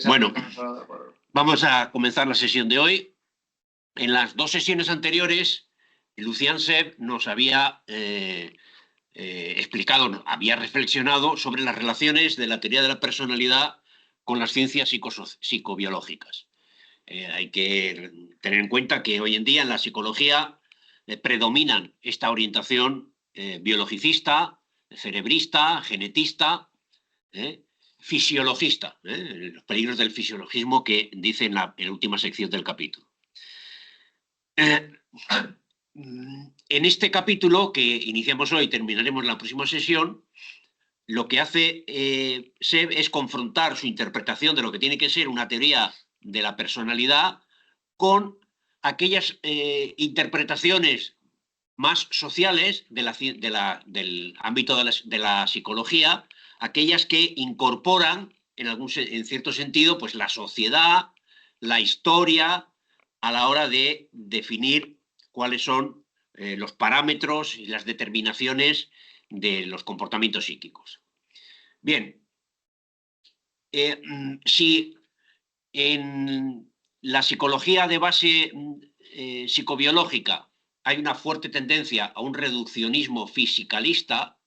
Bueno, vamos a comenzar la sesión de hoy. En las dos sesiones anteriores, Lucian Seb nos había explicado, había reflexionado sobre las relaciones de la teoría de la personalidad con las ciencias psicobiológicas. Hay que tener en cuenta que hoy en día en la psicología predominan esta orientación biologicista, cerebrista, genetista, fisiologista, los peligros del fisiologismo que dice en la última sección del capítulo. En este capítulo que iniciamos hoy y terminaremos en la próxima sesión, lo que hace Seb es confrontar su interpretación de lo que tiene que ser una teoría de la personalidad con aquellas interpretaciones más sociales del ámbito de la psicología, aquellas que incorporan, en cierto sentido, pues la sociedad, la historia, a la hora de definir cuáles son los parámetros y las determinaciones de los comportamientos psíquicos. Bien, si en la psicología de base psicobiológica hay una fuerte tendencia a un reduccionismo fisicalista,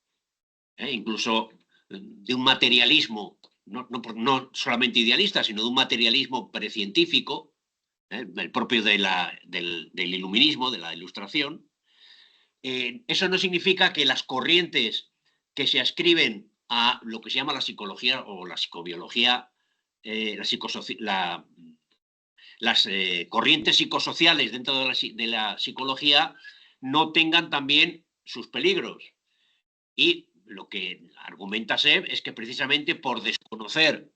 incluso de un materialismo, no solamente idealista, sino de un materialismo precientífico, el propio del iluminismo, de la ilustración. Eso no significa que las corrientes que se ascriben a lo que se llama la psicología o la psicobiología, las corrientes psicosociales dentro de la psicología no tengan también sus peligros. Y lo que argumenta Seb es que precisamente por desconocer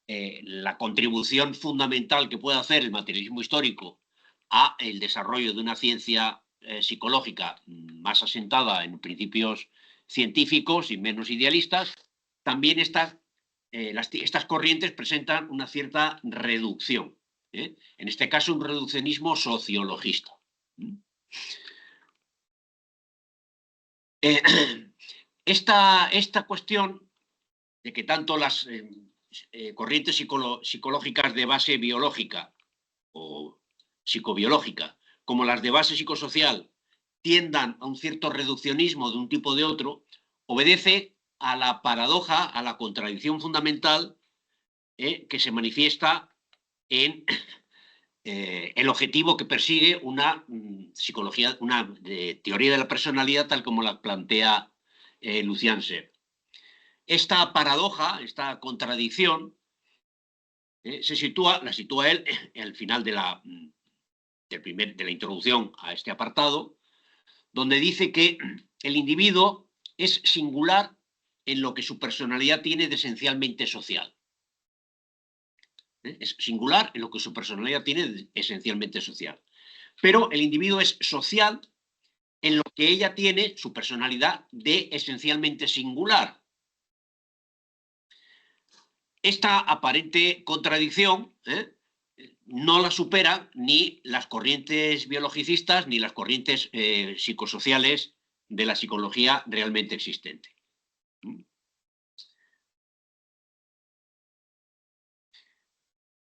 la contribución fundamental que puede hacer el materialismo histórico a el desarrollo de una ciencia psicológica más asentada en principios científicos y menos idealistas, también estas corrientes presentan una cierta reducción. En este caso, un reduccionismo sociologista. Esta cuestión de que tanto las corrientes psicológicas de base biológica o psicobiológica como las de base psicosocial tiendan a un cierto reduccionismo de un tipo o de otro, obedece a la paradoja, a la contradicción fundamental que se manifiesta en el objetivo que persigue una psicología, una teoría de la personalidad tal como la plantea Lucian Seb. Esta paradoja, esta contradicción, la sitúa él al final de la introducción a este apartado, donde dice que el individuo es singular en lo que su personalidad tiene de esencialmente social. Es singular en lo que su personalidad tiene de esencialmente social. Pero el individuo es social en lo que ella tiene, su personalidad, de esencialmente singular. Esta aparente contradicción no la superan ni las corrientes biologicistas ni las corrientes psicosociales de la psicología realmente existente.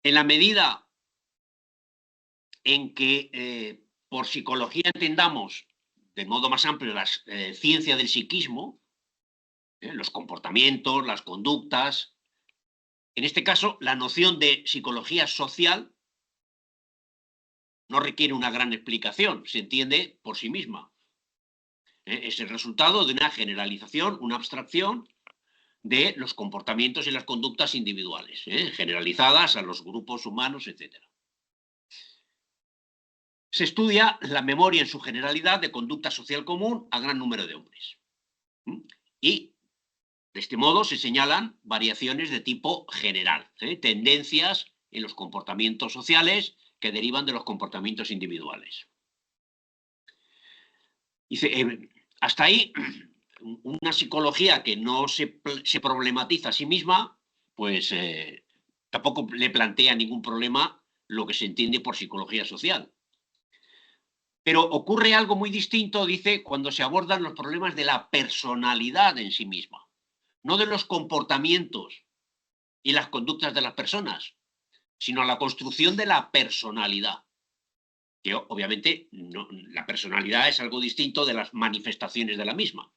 En la medida en que por psicología entendamos de modo más amplio la ciencia del psiquismo, los comportamientos, las conductas, en este caso la noción de psicología social no requiere una gran explicación, se entiende por sí misma. Es el resultado de una generalización, una abstracción de los comportamientos y las conductas individuales, generalizadas a los grupos humanos, etc. Se estudia la memoria en su generalidad de conducta social común a gran número de hombres. Y de este modo se señalan variaciones de tipo general, tendencias en los comportamientos sociales que derivan de los comportamientos individuales. Dice, hasta ahí, una psicología que no se problematiza a sí misma, pues tampoco le plantea ningún problema lo que se entiende por psicología social. Pero ocurre algo muy distinto, dice, cuando se abordan los problemas de la personalidad en sí misma, no de los comportamientos y las conductas de las personas, sino a la construcción de la personalidad. Que obviamente no, la personalidad es algo distinto de las manifestaciones de la misma.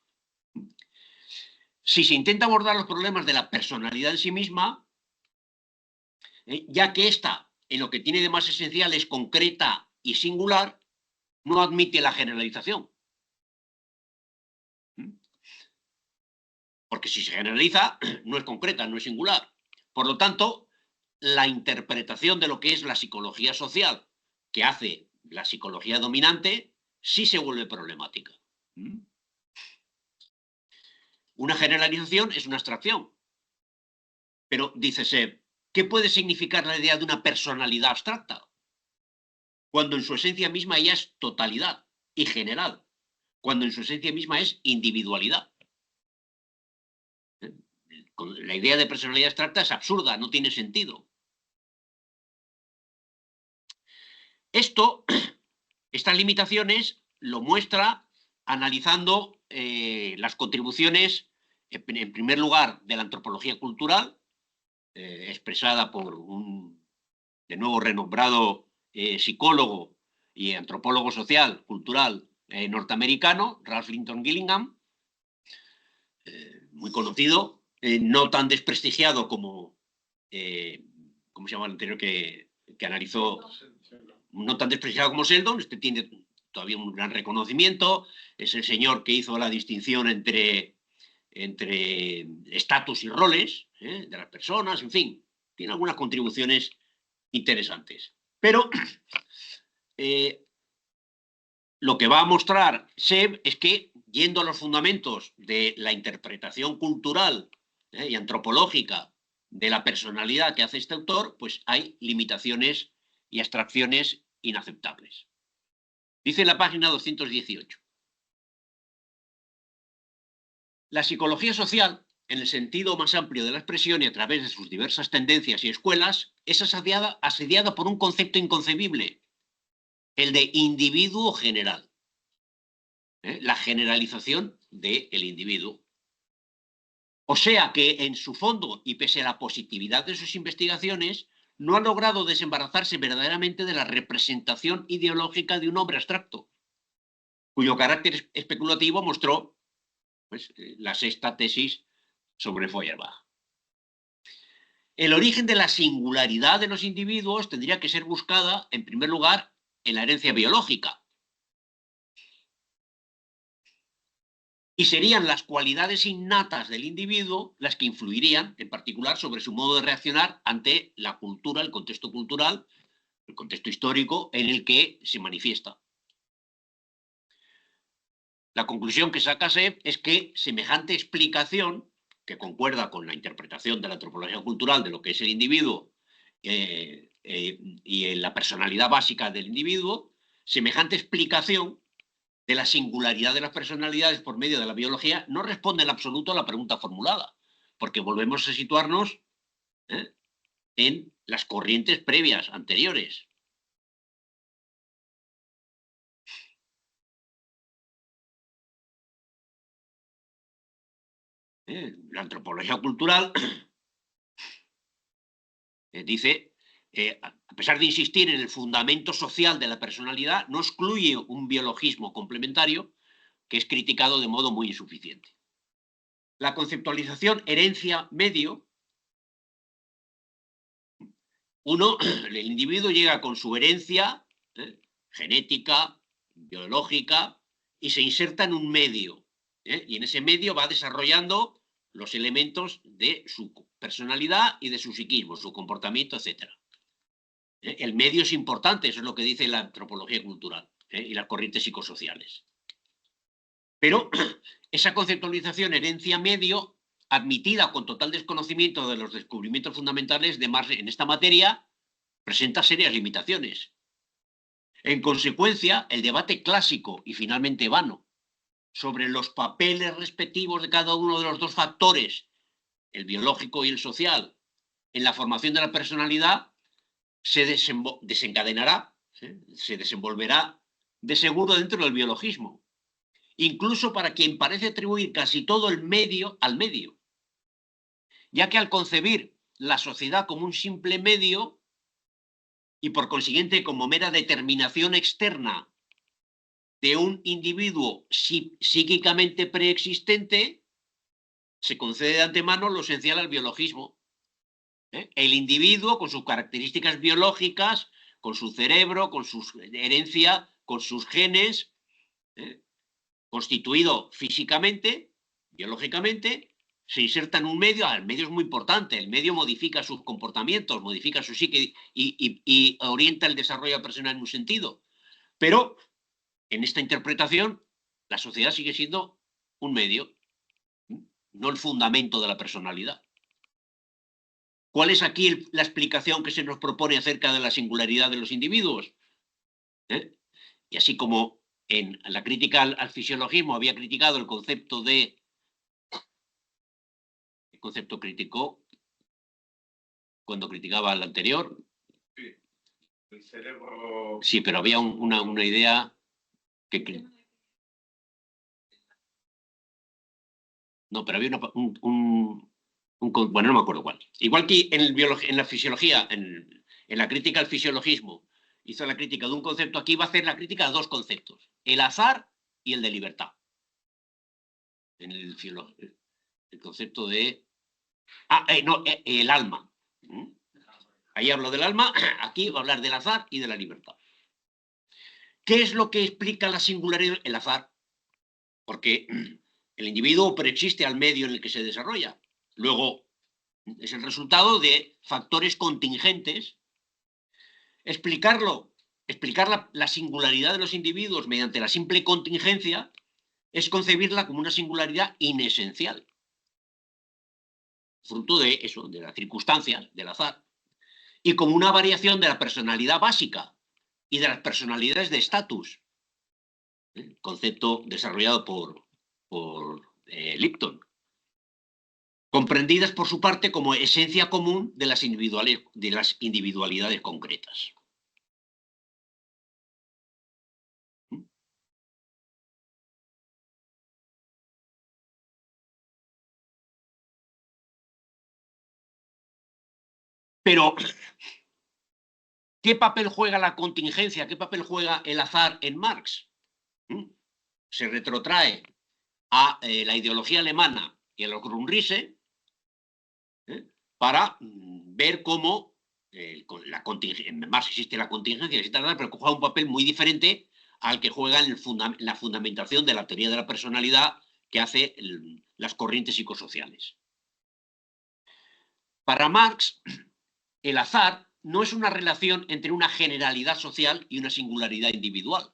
Si se intenta abordar los problemas de la personalidad en sí misma, ya que ésta, en lo que tiene de más esencial, es concreta y singular, no admite la generalización. Porque si se generaliza, no es concreta, no es singular. Por lo tanto, la interpretación de lo que es la psicología social que hace la psicología dominante sí se vuelve problemática. Una generalización es una abstracción. Pero, dícese, ¿qué puede significar la idea de una personalidad abstracta? Cuando en su esencia misma ella es totalidad y general. Cuando en su esencia misma es individualidad. La idea de personalidad abstracta es absurda, no tiene sentido. Estas limitaciones lo muestra analizando las contribuciones, en primer lugar, de la antropología cultural, expresada por un, de nuevo, renombrado psicólogo y antropólogo social, cultural norteamericano, Ralph Linton Gillingham, muy conocido, no tan desprestigiado como, ¿cómo se llama el anterior que analizó? No tan despreciado como Sheldon, este tiene todavía un gran reconocimiento, es el señor que hizo la distinción entre estatus y roles de las personas, en fin, tiene algunas contribuciones interesantes. Pero lo que va a mostrar Seb es que, yendo a los fundamentos de la interpretación cultural y antropológica de la personalidad que hace este autor, pues hay limitaciones y abstracciones inaceptables. Dice en la página 218. La psicología social, en el sentido más amplio de la expresión y a través de sus diversas tendencias y escuelas, es asediada por un concepto inconcebible, el de individuo general. La generalización del individuo. O sea que, en su fondo, y pese a la positividad de sus investigaciones, no ha logrado desembarazarse verdaderamente de la representación ideológica de un hombre abstracto, cuyo carácter especulativo mostró pues, la sexta tesis sobre Feuerbach. El origen de la singularidad de los individuos tendría que ser buscada, en primer lugar, en la herencia biológica. Y serían las cualidades innatas del individuo las que influirían, en particular, sobre su modo de reaccionar ante la cultura, el contexto cultural, el contexto histórico en el que se manifiesta. La conclusión que saca Seb es que semejante explicación, que concuerda con la interpretación de la antropología cultural de lo que es el individuo y en la personalidad básica del individuo, semejante explicación de la singularidad de las personalidades por medio de la biología no responde en absoluto a la pregunta formulada, porque volvemos a situarnos en las corrientes previas, anteriores. La antropología cultural dice, a pesar de insistir en el fundamento social de la personalidad, no excluye un biologismo complementario que es criticado de modo muy insuficiente. La conceptualización herencia-medio, el individuo llega con su herencia genética, biológica, y se inserta en un medio. Y en ese medio va desarrollando los elementos de su personalidad y de su psiquismo, su comportamiento, etc. El medio es importante, eso es lo que dice la antropología cultural y las corrientes psicosociales. Pero esa conceptualización herencia-medio, admitida con total desconocimiento de los descubrimientos fundamentales de Marx en esta materia, presenta serias limitaciones. En consecuencia, el debate clásico y finalmente vano sobre los papeles respectivos de cada uno de los dos factores, el biológico y el social, en la formación de la personalidad, se desencadenará, se desenvolverá de seguro dentro del biologismo, incluso para quien parece atribuir casi todo el medio al medio, ya que al concebir la sociedad como un simple medio y por consiguiente como mera determinación externa de un individuo psíquicamente preexistente, se concede de antemano lo esencial al biologismo. El individuo, con sus características biológicas, con su cerebro, con su herencia, con sus genes, constituido físicamente, biológicamente, se inserta en un medio. El medio es muy importante, el medio modifica sus comportamientos, modifica su psique y orienta el desarrollo personal en un sentido. Pero en esta interpretación, la sociedad sigue siendo un medio, no el fundamento de la personalidad. ¿Cuál es aquí la explicación que se nos propone acerca de la singularidad de los individuos? Y así como en la crítica al fisiologismo había criticado el concepto de... ¿Qué concepto criticó cuando criticaba al anterior? Sí, el cerebro... Sí, pero había una idea que... No, pero había bueno, no me acuerdo cuál. Igual que en la fisiología, en la crítica al fisiologismo, hizo la crítica de un concepto, aquí va a hacer la crítica de dos conceptos, el azar y el de libertad. En el concepto de... el alma. Ahí hablo del alma, aquí va a hablar del azar y de la libertad. ¿Qué es lo que explica la singularidad? El azar. Porque el individuo preexiste al medio en el que se desarrolla. Luego, es el resultado de factores contingentes. Explicar la singularidad de los individuos mediante la simple contingencia es concebirla como una singularidad inesencial, fruto de eso, de las circunstancias, del azar, y como una variación de la personalidad básica y de las personalidades de estatus, concepto desarrollado por Lipton, comprendidas por su parte como esencia común de las individualidades concretas. Pero, ¿qué papel juega la contingencia? ¿Qué papel juega el azar en Marx? Se retrotrae a la ideología alemana y a los Grundrisse para ver cómo en Marx existe la contingencia, pero que juega un papel muy diferente al que juega en la fundamentación de la teoría de la personalidad que hace las corrientes psicosociales. Para Marx, el azar no es una relación entre una generalidad social y una singularidad individual.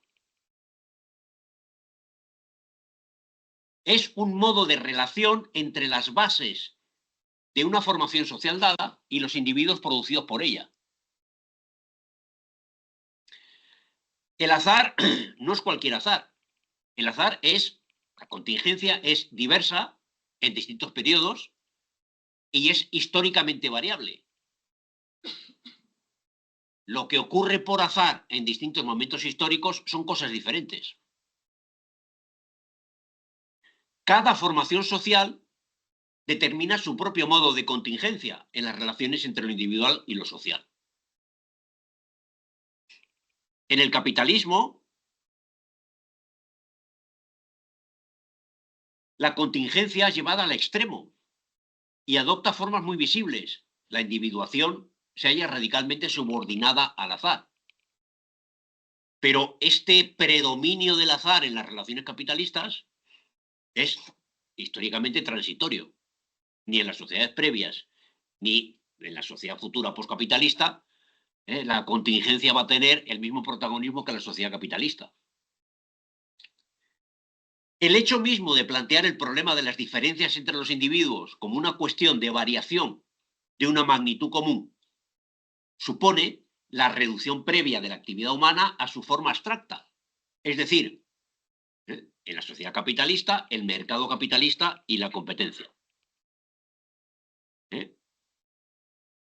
Es un modo de relación entre las bases de una formación social dada y los individuos producidos por ella. El azar no es cualquier azar. El azar la contingencia es diversa en distintos periodos y es históricamente variable. Lo que ocurre por azar en distintos momentos históricos son cosas diferentes. Cada formación social determina su propio modo de contingencia en las relaciones entre lo individual y lo social. En el capitalismo, la contingencia es llevada al extremo y adopta formas muy visibles. La individuación se halla radicalmente subordinada al azar. Pero este predominio del azar en las relaciones capitalistas es históricamente transitorio. Ni en las sociedades previas, ni en la sociedad futura postcapitalista, la contingencia va a tener el mismo protagonismo que la sociedad capitalista. El hecho mismo de plantear el problema de las diferencias entre los individuos como una cuestión de variación de una magnitud común supone la reducción previa de la actividad humana a su forma abstracta. Es decir, en la sociedad capitalista, el mercado capitalista y la competencia.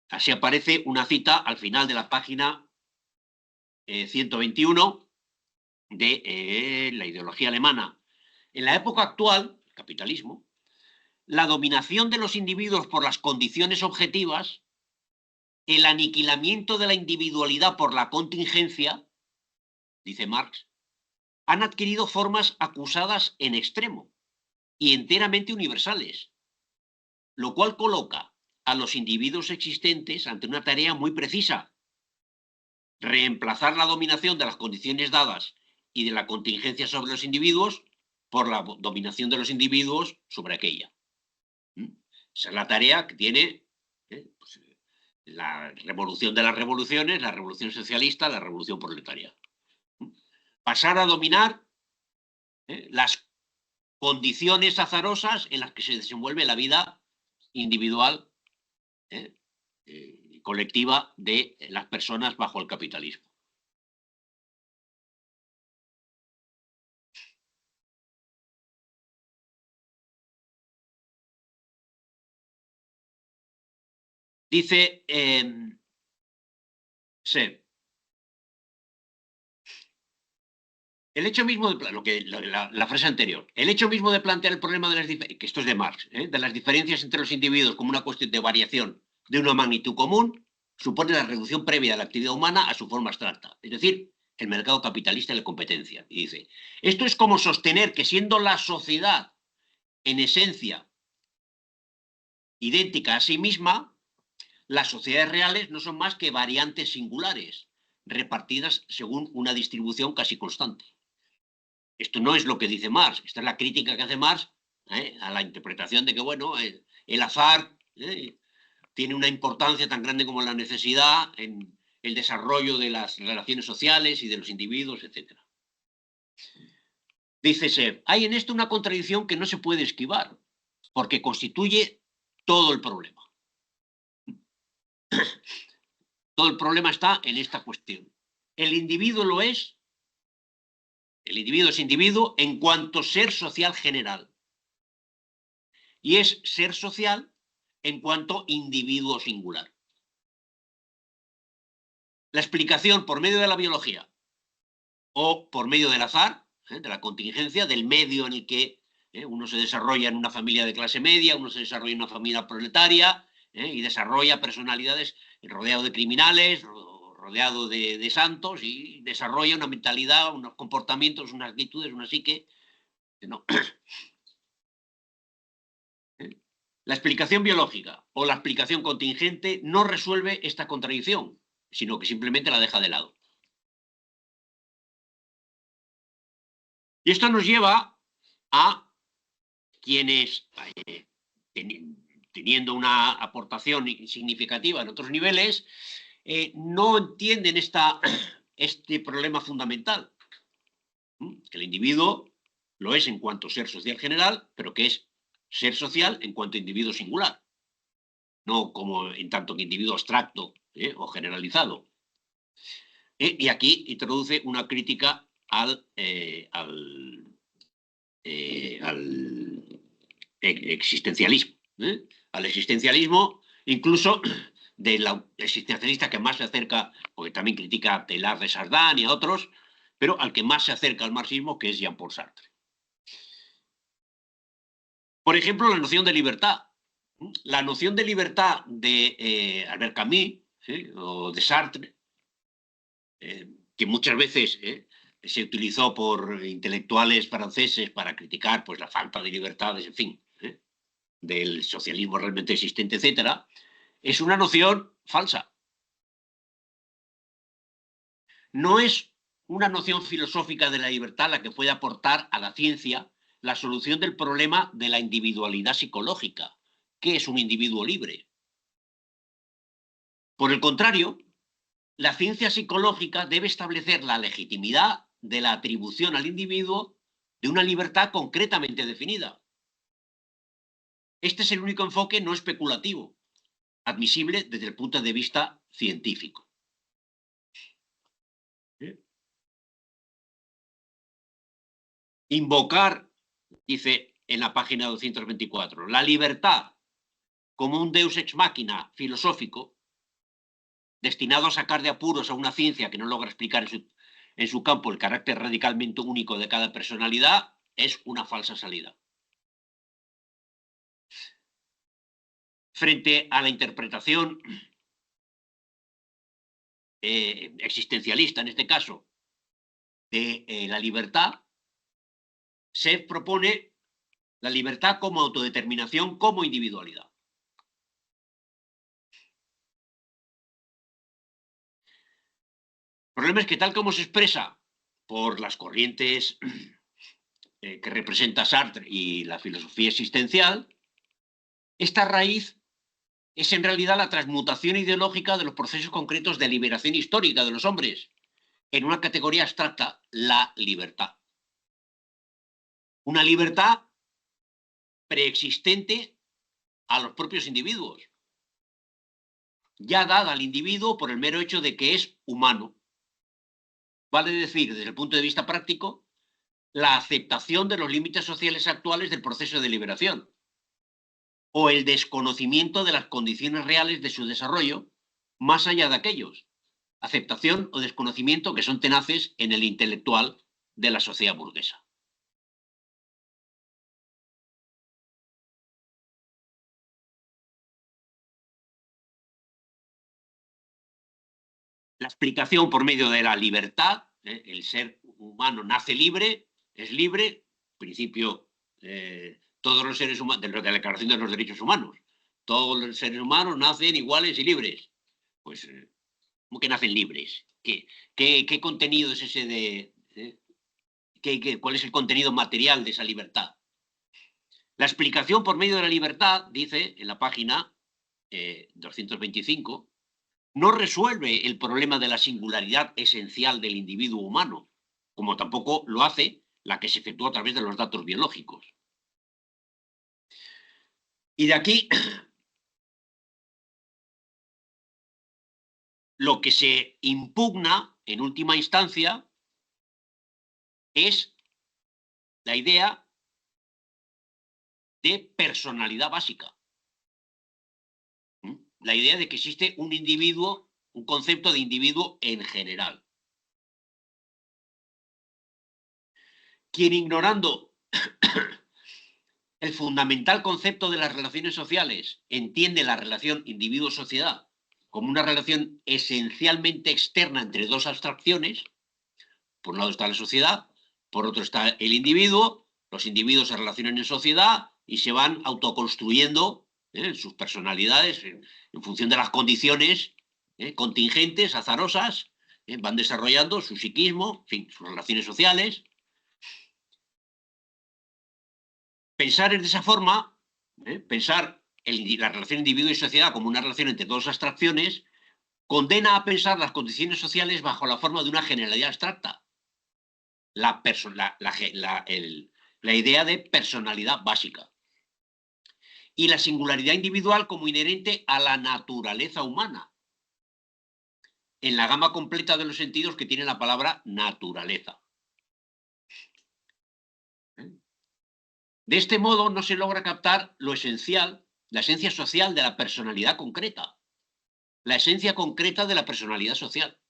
Así aparece una cita al final de la página 121 de la ideología alemana. En la época actual, el capitalismo, la dominación de los individuos por las condiciones objetivas, el aniquilamiento de la individualidad por la contingencia, dice Marx, han adquirido formas acusadas en extremo y enteramente universales, lo cual coloca a los individuos existentes ante una tarea muy precisa: reemplazar la dominación de las condiciones dadas y de la contingencia sobre los individuos por la dominación de los individuos sobre aquella. Esa es la tarea que tiene pues, la revolución de las revoluciones, la revolución socialista, la revolución proletaria. Pasar a dominar las condiciones azarosas en las que se desenvuelve la vida individual y colectiva de las personas bajo el capitalismo. Dice Seb, el hecho mismo de la frase anterior, el hecho mismo de plantear el problema de las diferencias, que esto es de Marx, de las diferencias entre los individuos como una cuestión de variación de una magnitud común, supone la reducción previa de la actividad humana a su forma abstracta, es decir, el mercado capitalista y la competencia. Y dice, esto es como sostener que siendo la sociedad en esencia idéntica a sí misma, las sociedades reales no son más que variantes singulares, repartidas según una distribución casi constante. Esto no es lo que dice Marx, esta es la crítica que hace Marx a la interpretación de que, bueno, el azar tiene una importancia tan grande como la necesidad en el desarrollo de las relaciones sociales y de los individuos, etc. Dice Seb, hay en esto una contradicción que no se puede esquivar, porque constituye todo el problema. Todo el problema está en esta cuestión. El individuo lo es, el individuo es individuo en cuanto ser social general. Y es ser social en cuanto individuo singular. La explicación por medio de la biología o por medio del azar, de la contingencia, del medio en el que uno se desarrolla en una familia de clase media, uno se desarrolla en una familia proletaria y desarrolla personalidades rodeado de criminales, rodeado de santos, y desarrolla una mentalidad, unos comportamientos, unas actitudes, una psique. No. La explicación biológica o la explicación contingente no resuelve esta contradicción, sino que simplemente la deja de lado. Y esto nos lleva a quienes, teniendo una aportación significativa en otros niveles, no entienden este problema fundamental, que el individuo lo es en cuanto ser social general, pero que es ser social en cuanto individuo singular, no como en tanto que individuo abstracto o generalizado. Y aquí introduce una crítica al existencialismo, al existencialismo incluso del existencialista que más se acerca, porque también critica a Teilhard de Chardin y a otros, pero al que más se acerca al marxismo, que es Jean-Paul Sartre. Por ejemplo, la noción de libertad. La noción de libertad de Albert Camus o de Sartre, que muchas veces se utilizó por intelectuales franceses para criticar pues, la falta de libertades, en fin, del socialismo realmente existente, etcétera, es una noción falsa. No es una noción filosófica de la libertad la que puede aportar a la ciencia la solución del problema de la individualidad psicológica. ¿Qué es un individuo libre? Por el contrario, la ciencia psicológica debe establecer la legitimidad de la atribución al individuo de una libertad concretamente definida. Este es el único enfoque no especulativo, admisible desde el punto de vista científico. Invocar, dice en la página 224, la libertad como un deus ex machina filosófico, destinado a sacar de apuros a una ciencia que no logra explicar en su campo el carácter radicalmente único de cada personalidad, es una falsa salida. frente a la interpretación existencialista, en este caso, de la libertad, se propone la libertad como autodeterminación, como individualidad. El problema es que tal como se expresa por las corrientes que representa Sartre y la filosofía existencial, esta raíz es en realidad la transmutación ideológica de los procesos concretos de liberación histórica de los hombres en una categoría abstracta, la libertad. Una libertad preexistente a los propios individuos, ya dada al individuo por el mero hecho de que es humano. Vale decir, desde el punto de vista práctico, la aceptación de los límites sociales actuales del proceso de liberación, o el desconocimiento de las condiciones reales de su desarrollo, más allá de aquellos. Aceptación o desconocimiento que son tenaces en el intelectual de la sociedad burguesa. La explicación por medio de la libertad, el ser humano nace libre, es libre, principio, todos los seres humanos, de la Declaración de los Derechos Humanos, todos los seres humanos nacen iguales y libres. Pues, ¿cómo que nacen libres? ¿Qué contenido es ese de... ¿Cuál es el contenido material de esa libertad? La explicación por medio de la libertad, dice en la página 225, no resuelve el problema de la singularidad esencial del individuo humano, como tampoco lo hace la que se efectúa a través de los datos biológicos. Y de aquí lo que se impugna en última instancia es la idea de personalidad básica. La idea de que existe un individuo, un concepto de individuo en general. Quien ignorando el fundamental concepto de las relaciones sociales entiende la relación individuo-sociedad como una relación esencialmente externa entre dos abstracciones, por un lado está la sociedad, por otro está el individuo, los individuos se relacionan en sociedad y se van autoconstruyendo sus personalidades en función de las condiciones contingentes, azarosas, van desarrollando su psiquismo, en fin, sus relaciones sociales. Pensar de esa forma, pensar la relación individuo y sociedad como una relación entre dos abstracciones, condena a pensar las condiciones sociales bajo la forma de una generalidad abstracta. La idea de personalidad básica. Y la singularidad individual como inherente a la naturaleza humana, en la gama completa de los sentidos que tiene la palabra naturaleza. De este modo no se logra captar lo esencial, la esencia social de la personalidad concreta, la esencia concreta de la personalidad social.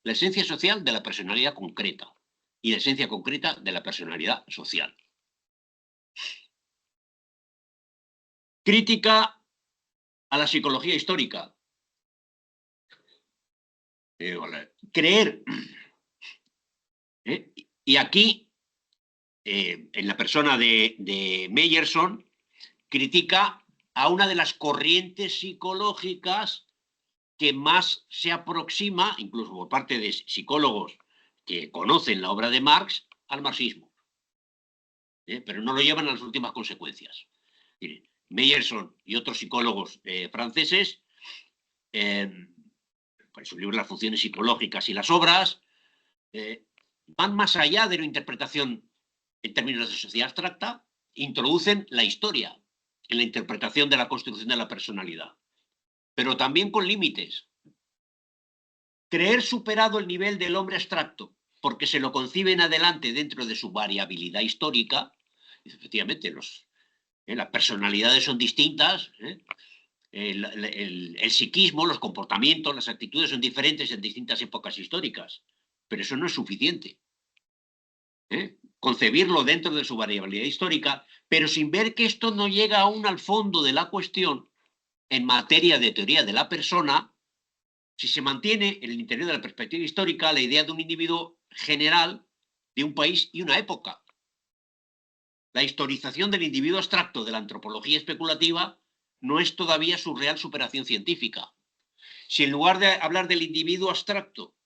La esencia social de la personalidad concreta y la esencia concreta de la personalidad social. Crítica a la psicología histórica. Creer. Y aquí, en la persona de Meyerson, critica a una de las corrientes psicológicas que más se aproxima, incluso por parte de psicólogos que conocen la obra de Marx, al marxismo. Pero no lo llevan a las últimas consecuencias. Miren, Meyerson y otros psicólogos franceses, por su libro Las funciones psicológicas y las obras, van más allá de una interpretación en términos de sociedad abstracta, introducen la historia en la interpretación de la construcción de la personalidad, pero también con límites. Creer superado el nivel del hombre abstracto, porque se lo concibe en adelante dentro de su variabilidad histórica, efectivamente, las personalidades son distintas, el psiquismo, los comportamientos, las actitudes son diferentes en distintas épocas históricas, pero eso no es suficiente. concebirlo dentro de su variabilidad histórica, pero sin ver que esto no llega aún al fondo de la cuestión en materia de teoría de la persona, si se mantiene en el interior de la perspectiva histórica la idea de un individuo general de un país y una época. La historización del individuo abstracto de la antropología especulativa no es todavía su real superación científica. Si en lugar de hablar del individuo abstracto,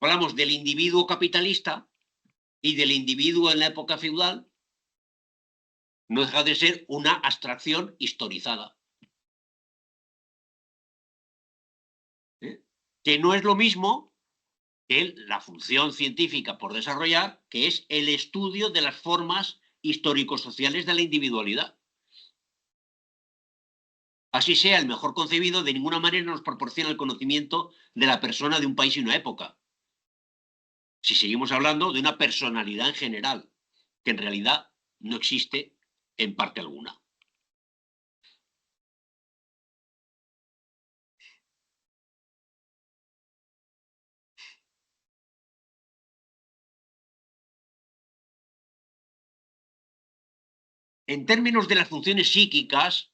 hablamos del individuo capitalista y del individuo en la época feudal, no deja de ser una abstracción historizada. Que no es lo mismo que la función científica por desarrollar, que es el estudio de las formas histórico-sociales de la individualidad. Así sea el mejor concebido, de ninguna manera nos proporciona el conocimiento de la persona de un país y una época. Si seguimos hablando de una personalidad en general, que en realidad no existe en parte alguna. En términos de las funciones psíquicas,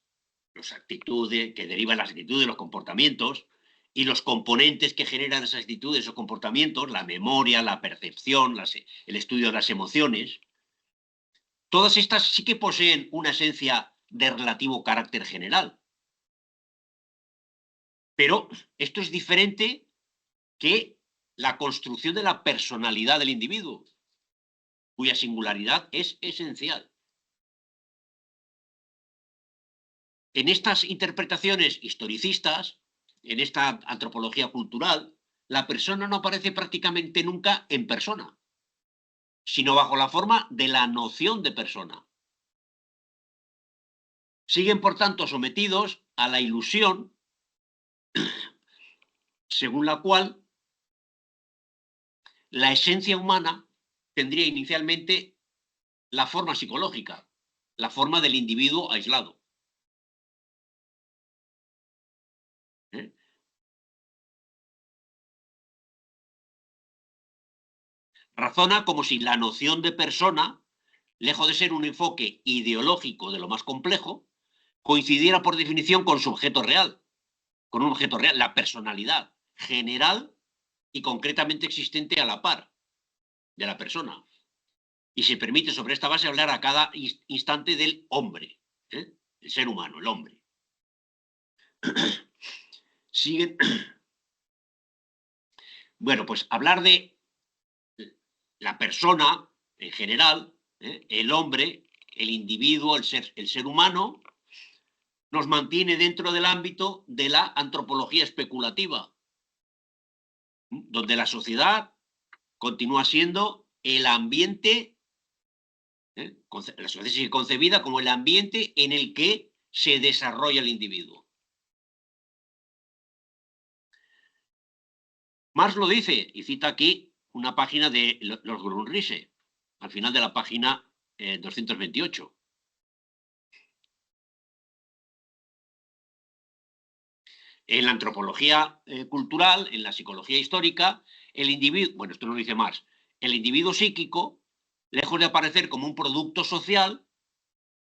las actitudes que derivan las actitudes, los comportamientos, y los componentes que generan esas actitudes o comportamientos, la memoria, la percepción, el estudio de las emociones, todas estas sí que poseen una esencia de relativo carácter general. Pero esto es diferente que la construcción de la personalidad del individuo, cuya singularidad es esencial. En estas interpretaciones historicistas, en esta antropología cultural, la persona no aparece prácticamente nunca en persona, sino bajo la forma de la noción de persona. Siguen, por tanto, sometidos a la ilusión según la cual la esencia humana tendría inicialmente la forma psicológica, la forma del individuo aislado. ¿Eh? Razona como si la noción de persona, lejos de ser un enfoque ideológico de lo más complejo, coincidiera por definición con su objeto real, con un objeto real, la personalidad general y concretamente existente a la par de la persona. Y se permite sobre esta base hablar a cada instante del hombre, el ser humano, el hombre. Siguen. Bueno, pues hablar de la persona en general, el hombre, el individuo, el ser humano, nos mantiene dentro del ámbito de la antropología especulativa, donde la sociedad continúa siendo el ambiente, la sociedad sigue concebida como el ambiente en el que se desarrolla el individuo. Marx lo dice, y cita aquí una página de los Grundrisse, al final de la página 228. En la antropología cultural, en la psicología histórica, el individuo, bueno, esto no lo dice Marx, el individuo psíquico, lejos de aparecer como un producto social,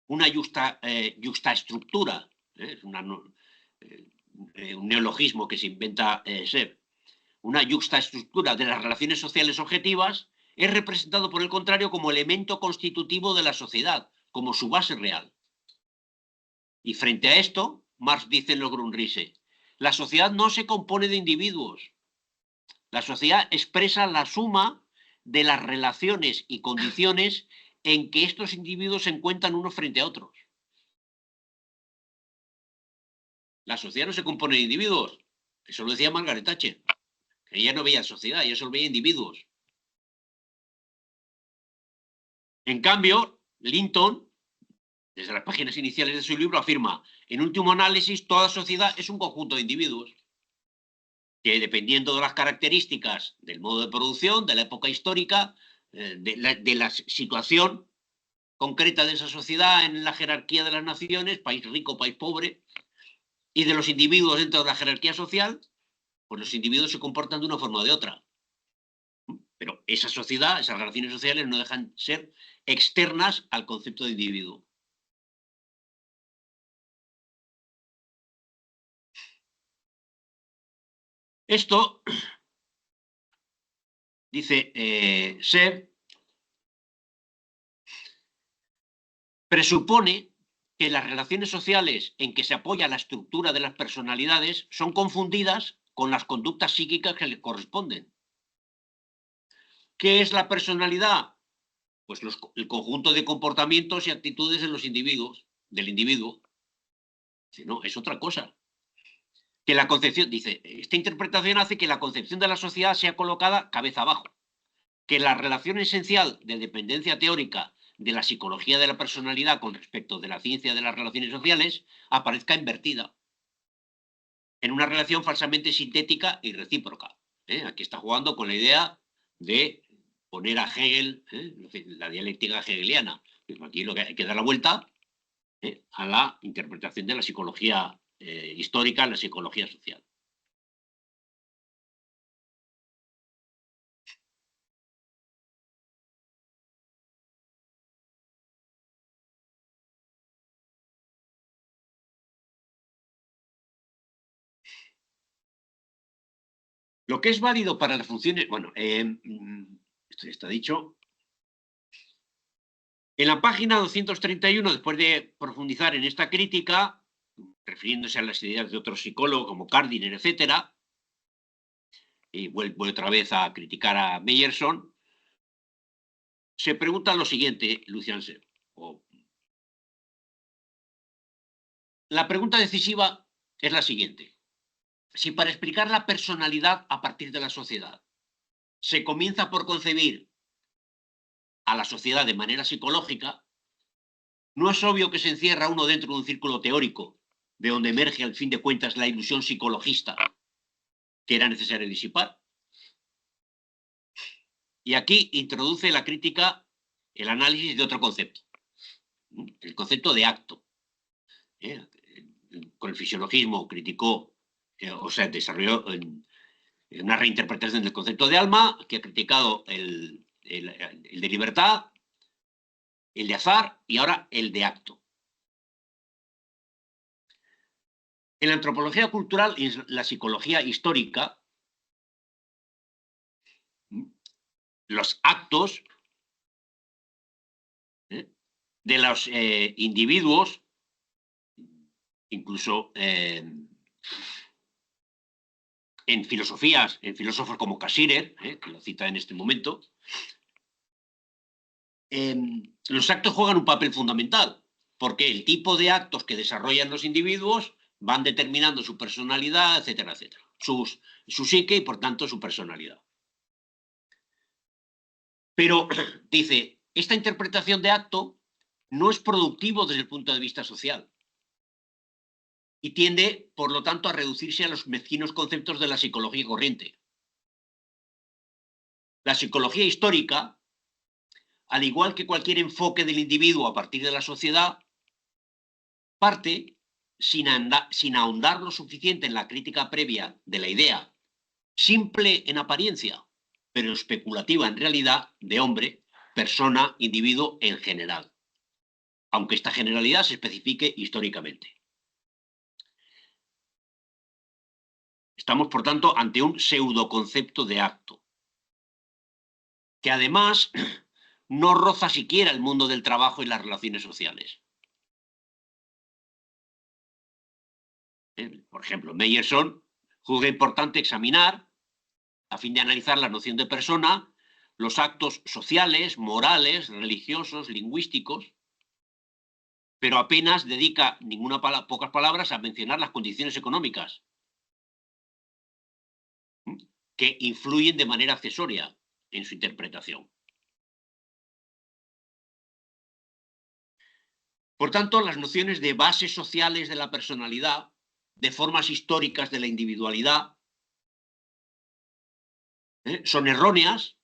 una yuxtaestructura, es un neologismo que se inventa Seb, una yuxtaestructura de las relaciones sociales objetivas, es representado por el contrario como elemento constitutivo de la sociedad, como su base real. Y frente a esto, Marx dice en los Grundrisse, la sociedad no se compone de individuos. La sociedad expresa la suma de las relaciones y condiciones en que estos individuos se encuentran unos frente a otros. La sociedad no se compone de individuos. Eso lo decía Margaret Thatcher. Ella no veía sociedad, ella solo veía individuos. En cambio, Linton, desde las páginas iniciales de su libro, afirma, en último análisis, toda sociedad es un conjunto de individuos que, dependiendo de las características del modo de producción, de la época histórica, de la situación concreta de esa sociedad en la jerarquía de las naciones, país rico, país pobre, y de los individuos dentro de la jerarquía social, pues los individuos se comportan de una forma o de otra. Pero esa sociedad, esas relaciones sociales no dejan de ser externas al concepto de individuo. Esto, dice Seb, presupone que las relaciones sociales en que se apoya la estructura de las personalidades son confundidas con las conductas psíquicas que le corresponden. ¿Qué es la personalidad? Pues el conjunto de comportamientos y actitudes de los individuos, del individuo. No, es otra cosa. Que la concepción, dice, esta interpretación hace que la concepción de la sociedad sea colocada cabeza abajo. Que la relación esencial de dependencia teórica de la psicología de la personalidad con respecto de la ciencia de las relaciones sociales aparezca invertida en una relación falsamente sintética y recíproca. Aquí está jugando con la idea de poner a Hegel, la dialéctica hegeliana. Aquí lo que hay que dar la vuelta a la interpretación de la psicología histórica, la psicología social. Lo que es válido para las funciones, bueno, esto ya está dicho. En la página 231, después de profundizar en esta crítica, refiriéndose a las ideas de otros psicólogos como Gardiner, etc., y vuelve otra vez a criticar a Meyerson, se pregunta lo siguiente, Lucian Seb. La pregunta decisiva es la siguiente. Si para explicar la personalidad a partir de la sociedad se comienza por concebir a la sociedad de manera psicológica, no es obvio que se encierra uno dentro de un círculo teórico, de donde emerge al fin de cuentas la ilusión psicologista que era necesario disipar. Y aquí introduce la crítica el análisis de otro concepto, el concepto de acto. Con el fisiologismo criticó, o sea, desarrolló una reinterpretación del concepto de alma, que ha criticado el de libertad, el de azar y ahora el de acto. En la antropología cultural y en la psicología histórica, los actos de los individuos, incluso en filosofías, en filósofos como Cassirer, que lo cita en este momento, los actos juegan un papel fundamental, porque el tipo de actos que desarrollan los individuos van determinando su personalidad, etcétera, etcétera. Su psique y, por tanto, su personalidad. Pero, dice, esta interpretación de acto no es productivo desde el punto de vista social y tiende, por lo tanto, a reducirse a los mezquinos conceptos de la psicología corriente. La psicología histórica, al igual que cualquier enfoque del individuo a partir de la sociedad, parte sin ahondar lo suficiente en la crítica previa de la idea, simple en apariencia, pero especulativa en realidad, de hombre, persona, individuo en general, aunque esta generalidad se especifique históricamente. Estamos, por tanto, ante un pseudoconcepto de acto, que además no roza siquiera el mundo del trabajo y las relaciones sociales. Por ejemplo, Meyerson juzga importante examinar, a fin de analizar la noción de persona, los actos sociales, morales, religiosos, lingüísticos, pero apenas dedica pocas palabras a mencionar las condiciones económicas, que influyen de manera accesoria en su interpretación. Por tanto, las nociones de bases sociales de la personalidad, de formas históricas de la individualidad, son erróneas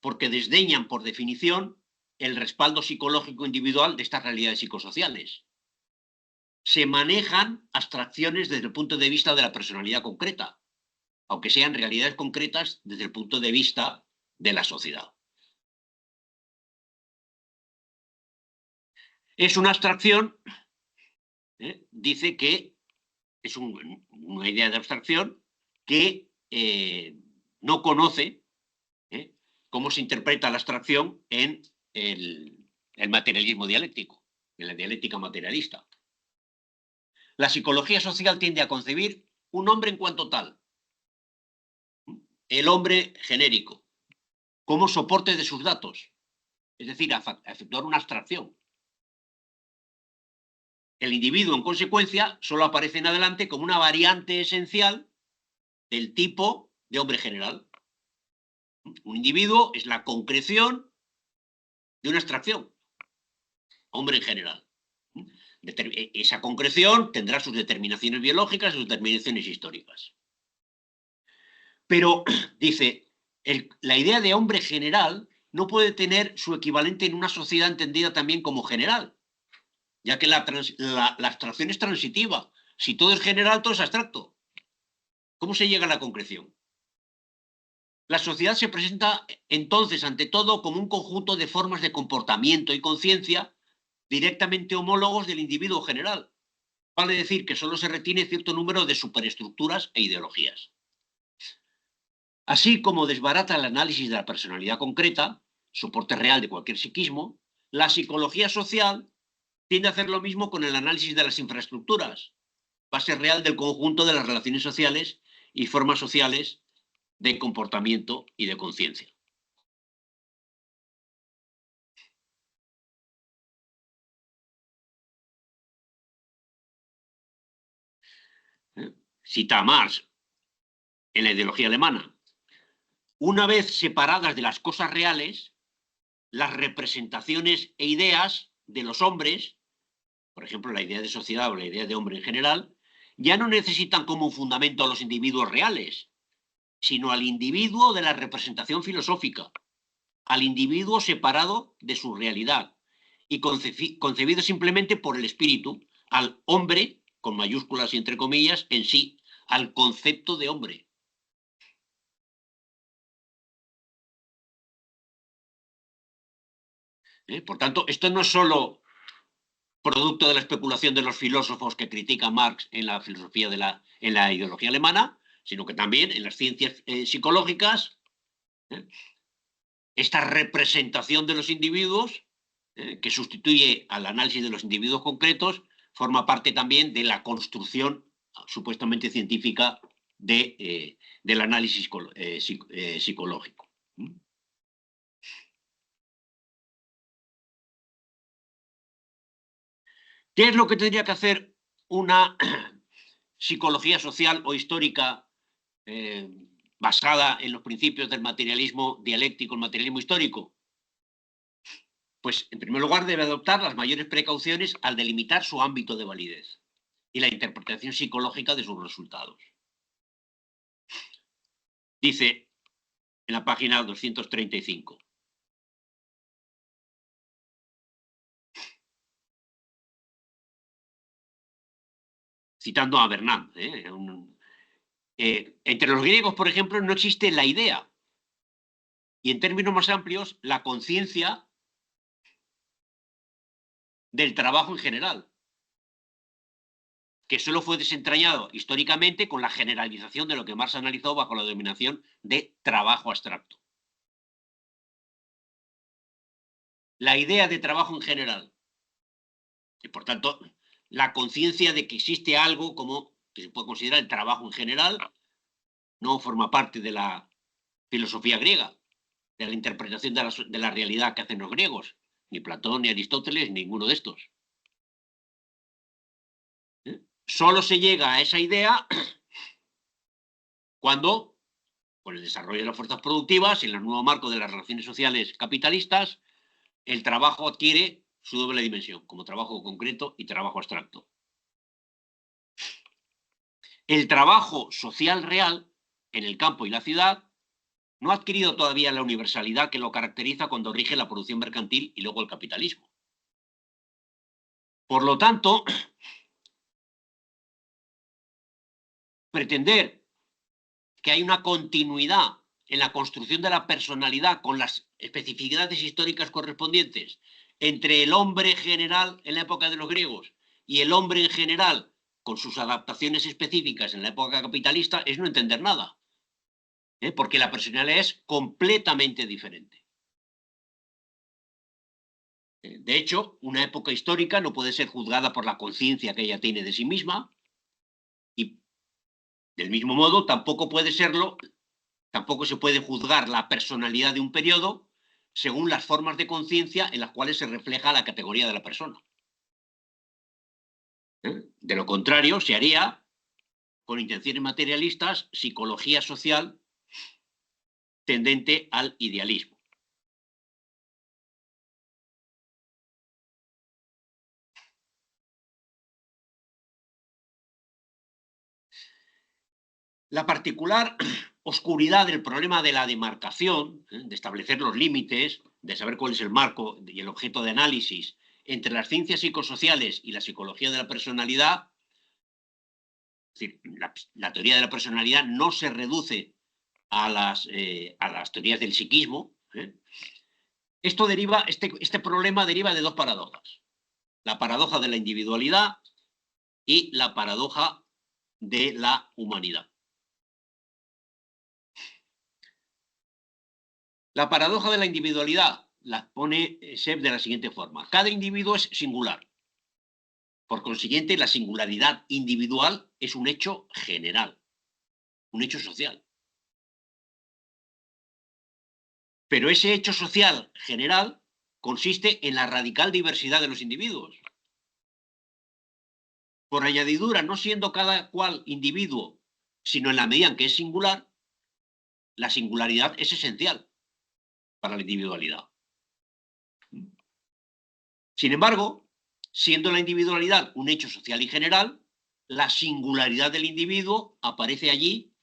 porque desdeñan, por definición, el respaldo psicológico individual de estas realidades psicosociales. Se manejan abstracciones desde el punto de vista de la personalidad concreta, aunque sean realidades concretas desde el punto de vista de la sociedad. Es una abstracción, dice que es una idea de abstracción que no conoce cómo se interpreta la abstracción en el materialismo dialéctico, en la dialéctica materialista. La psicología social tiende a concebir un hombre en cuanto tal, el hombre genérico, como soporte de sus datos, es decir, a efectuar una abstracción. El individuo, en consecuencia, solo aparece en adelante como una variante esencial del tipo de hombre general. Un individuo es la concreción de una abstracción, hombre en general. Esa concreción tendrá sus determinaciones biológicas y sus determinaciones históricas. Pero, dice, la idea de hombre general no puede tener su equivalente en una sociedad entendida también como general, ya que la abstracción es transitiva. Si todo es general, todo es abstracto. ¿Cómo se llega a la concreción? La sociedad se presenta entonces ante todo como un conjunto de formas de comportamiento y conciencia directamente homólogos del individuo general. Vale decir que solo se retiene cierto número de superestructuras e ideologías. Así como desbarata el análisis de la personalidad concreta, soporte real de cualquier psiquismo, la psicología social tiende a hacer lo mismo con el análisis de las infraestructuras, base real del conjunto de las relaciones sociales y formas sociales de comportamiento y de conciencia. Cita a Marx en la ideología alemana. Una vez separadas de las cosas reales, las representaciones e ideas de los hombres, por ejemplo, la idea de sociedad o la idea de hombre en general, ya no necesitan como fundamento a los individuos reales, sino al individuo de la representación filosófica, al individuo separado de su realidad y concebido simplemente por el espíritu, al hombre, con mayúsculas y entre comillas, en sí, al concepto de hombre. Por tanto, esto no es solo producto de la especulación de los filósofos que critican Marx en la filosofía en la ideología alemana, sino que también en las ciencias psicológicas, esta representación de los individuos, que sustituye al análisis de los individuos concretos, forma parte también de la construcción supuestamente científica del análisis psicológico. ¿Qué es lo que tendría que hacer una psicología social o histórica basada en los principios del materialismo dialéctico, el materialismo histórico? Pues, en primer lugar, debe adoptar las mayores precauciones al delimitar su ámbito de validez y la interpretación psicológica de sus resultados. Dice en la página 235. Citando a Bernard. Entre los griegos, por ejemplo, no existe la idea. Y en términos más amplios, la conciencia del trabajo en general, que solo fue desentrañado históricamente con la generalización de lo que Marx analizó bajo la denominación de trabajo abstracto. La idea de trabajo en general, y por tanto, la conciencia de que existe algo como que se puede considerar el trabajo en general, no forma parte de la filosofía griega, de la interpretación de la realidad que hacen los griegos, ni Platón, ni Aristóteles, ninguno de estos. Solo se llega a esa idea cuando, con el desarrollo de las fuerzas productivas, en el nuevo marco de las relaciones sociales capitalistas, el trabajo adquiere su doble dimensión, como trabajo concreto y trabajo abstracto. El trabajo social real, en el campo y la ciudad, no ha adquirido todavía la universalidad que lo caracteriza cuando rige la producción mercantil y luego el capitalismo. Por lo tanto, pretender que hay una continuidad en la construcción de la personalidad con las especificidades históricas correspondientes entre el hombre general en la época de los griegos y el hombre en general con sus adaptaciones específicas en la época capitalista es no entender nada, porque la personalidad es completamente diferente. De hecho, una época histórica no puede ser juzgada por la conciencia que ella tiene de sí misma y, del mismo modo, tampoco se puede juzgar la personalidad de un periodo según las formas de conciencia en las cuales se refleja la categoría de la persona. De lo contrario, se haría, con intenciones materialistas, psicología social tendente al idealismo. La particular oscuridad del problema de la demarcación, de establecer los límites, de saber cuál es el marco y el objeto de análisis entre las ciencias psicosociales y la psicología de la personalidad, es decir, la teoría de la personalidad no se reduce a las teorías del psiquismo. Este problema deriva de dos paradojas: la paradoja de la individualidad y la paradoja de la humanidad. La paradoja de la individualidad la pone Seb de la siguiente forma: cada individuo es singular. Por consiguiente, la singularidad individual es un hecho general, un hecho social. Pero ese hecho social general consiste en la radical diversidad de los individuos. Por añadidura, no siendo cada cual individuo, sino en la medida en que es singular, la singularidad es esencial para la individualidad. Sin embargo, siendo la individualidad un hecho social y general, la singularidad del individuo aparece allí,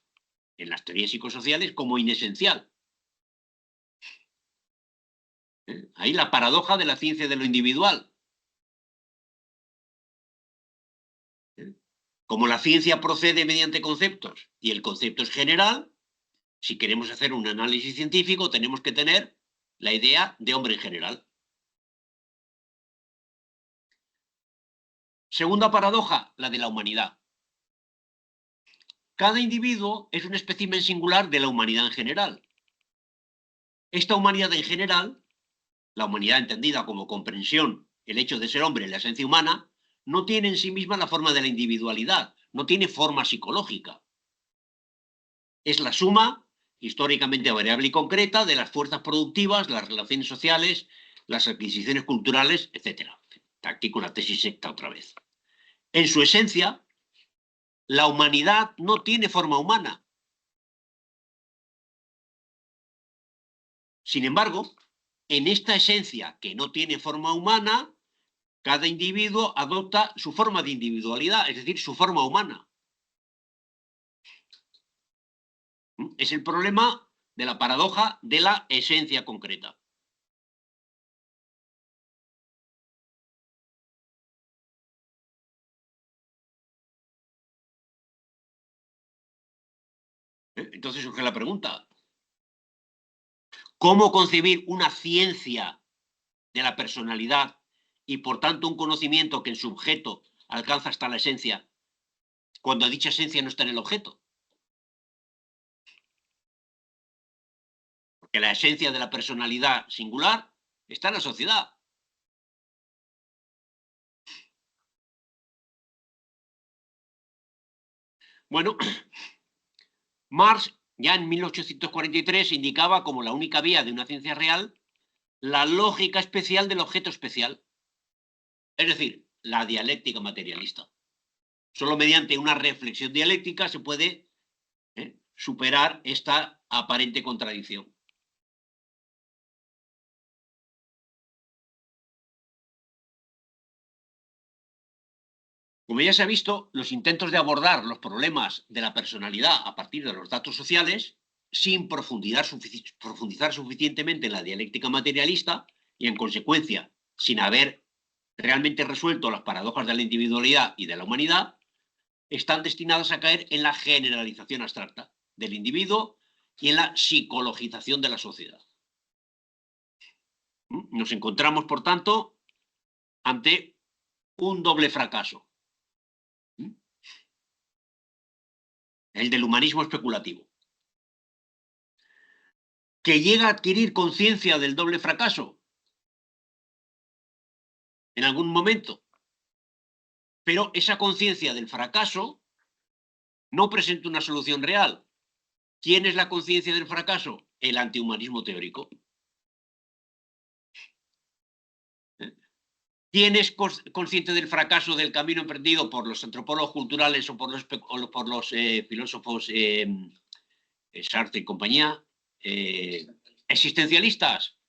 en las teorías psicosociales, como inesencial. Ahí la paradoja de la ciencia de lo individual. Como la ciencia procede mediante conceptos y el concepto es general, si queremos hacer un análisis científico tenemos que tener la idea de hombre en general. Segunda paradoja, la de la humanidad. Cada individuo es un espécimen singular de la humanidad en general. Esta humanidad en general, la humanidad entendida como comprensión, el hecho de ser hombre, la esencia humana, no tiene en sí misma la forma de la individualidad, no tiene forma psicológica. Es la suma, históricamente variable y concreta, de las fuerzas productivas, las relaciones sociales, las adquisiciones culturales, etc. Aquí con la tesis secta otra vez. En su esencia, la humanidad no tiene forma humana. Sin embargo, en esta esencia que no tiene forma humana, cada individuo adopta su forma de individualidad, es decir, su forma humana. Es el problema de la paradoja de la esencia concreta. Entonces surge la pregunta: ¿cómo concebir una ciencia de la personalidad y por tanto un conocimiento que en su objeto alcanza hasta la esencia, cuando dicha esencia no está en el objeto? Porque la esencia de la personalidad singular está en la sociedad. Bueno, Marx ya en 1843 indicaba como la única vía de una ciencia real la lógica especial del objeto especial, es decir, la dialéctica materialista. Solo mediante una reflexión dialéctica se puede superar esta aparente contradicción. Como ya se ha visto, los intentos de abordar los problemas de la personalidad a partir de los datos sociales, sin profundizar suficientemente en la dialéctica materialista y, en consecuencia, sin haber realmente resuelto las paradojas de la individualidad y de la humanidad, están destinados a caer en la generalización abstracta del individuo y en la psicologización de la sociedad. Nos encontramos, por tanto, ante un doble fracaso. El del humanismo especulativo. ¿Que llega a adquirir conciencia del doble fracaso? En algún momento. Pero esa conciencia del fracaso no presenta una solución real. ¿Quién es la conciencia del fracaso? El antihumanismo teórico. ¿Quién es consciente del fracaso del camino emprendido por los antropólogos culturales o por los filósofos Sartre y compañía? Existencialistas,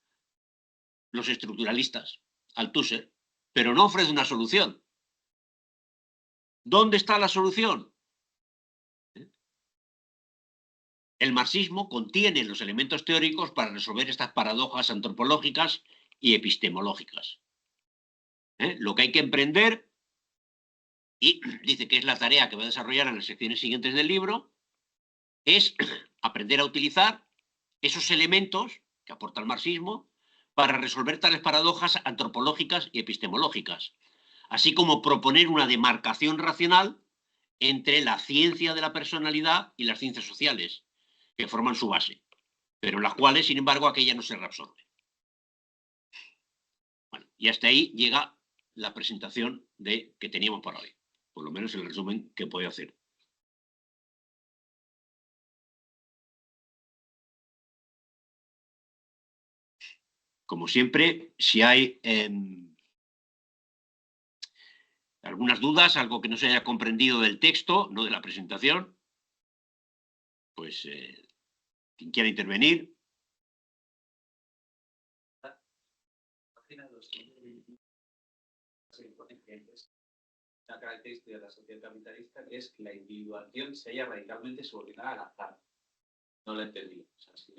los estructuralistas, Althusser, pero no ofrece una solución. ¿Dónde está la solución? El marxismo contiene los elementos teóricos para resolver estas paradojas antropológicas y epistemológicas. Lo que hay que emprender, y dice que es la tarea que va a desarrollar en las secciones siguientes del libro, es aprender a utilizar esos elementos que aporta el marxismo para resolver tales paradojas antropológicas y epistemológicas, así como proponer una demarcación racional entre la ciencia de la personalidad y las ciencias sociales, que forman su base, pero en las cuales, sin embargo, aquella no se reabsorbe. Bueno, y hasta ahí llega la presentación que teníamos para hoy, por lo menos el resumen que puedo hacer. Como siempre, si hay algunas dudas, algo que no se haya comprendido del texto, no de la presentación, pues quien quiera intervenir. Una característica de la sociedad capitalista que es que la individuación se haya radicalmente subordinada al azar. No lo entendí. O sea, sí,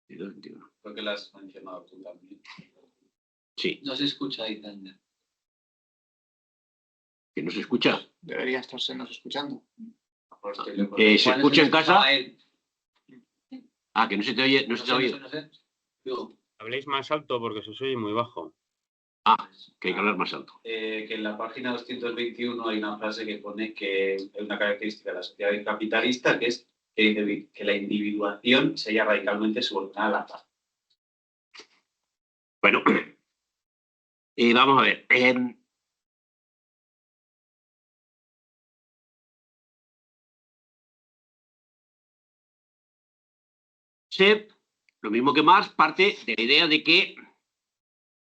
creo que lo has mencionado tú también. Sí. No se escucha ahí, Tander. ¿Que no se escucha? Debería estarse nos escuchando. ¿Se escucha en casa? Que no se te oye. No se te oye. No sé. Habléis más alto porque se os oye muy bajo. Que hay que hablar más alto. Que en la página 221 hay una frase que pone que es una característica de la sociedad capitalista que es que la individuación se haya radicalmente subordinada al azar. Bueno, vamos a ver. Sepp, lo mismo que Marx, parte de la idea de que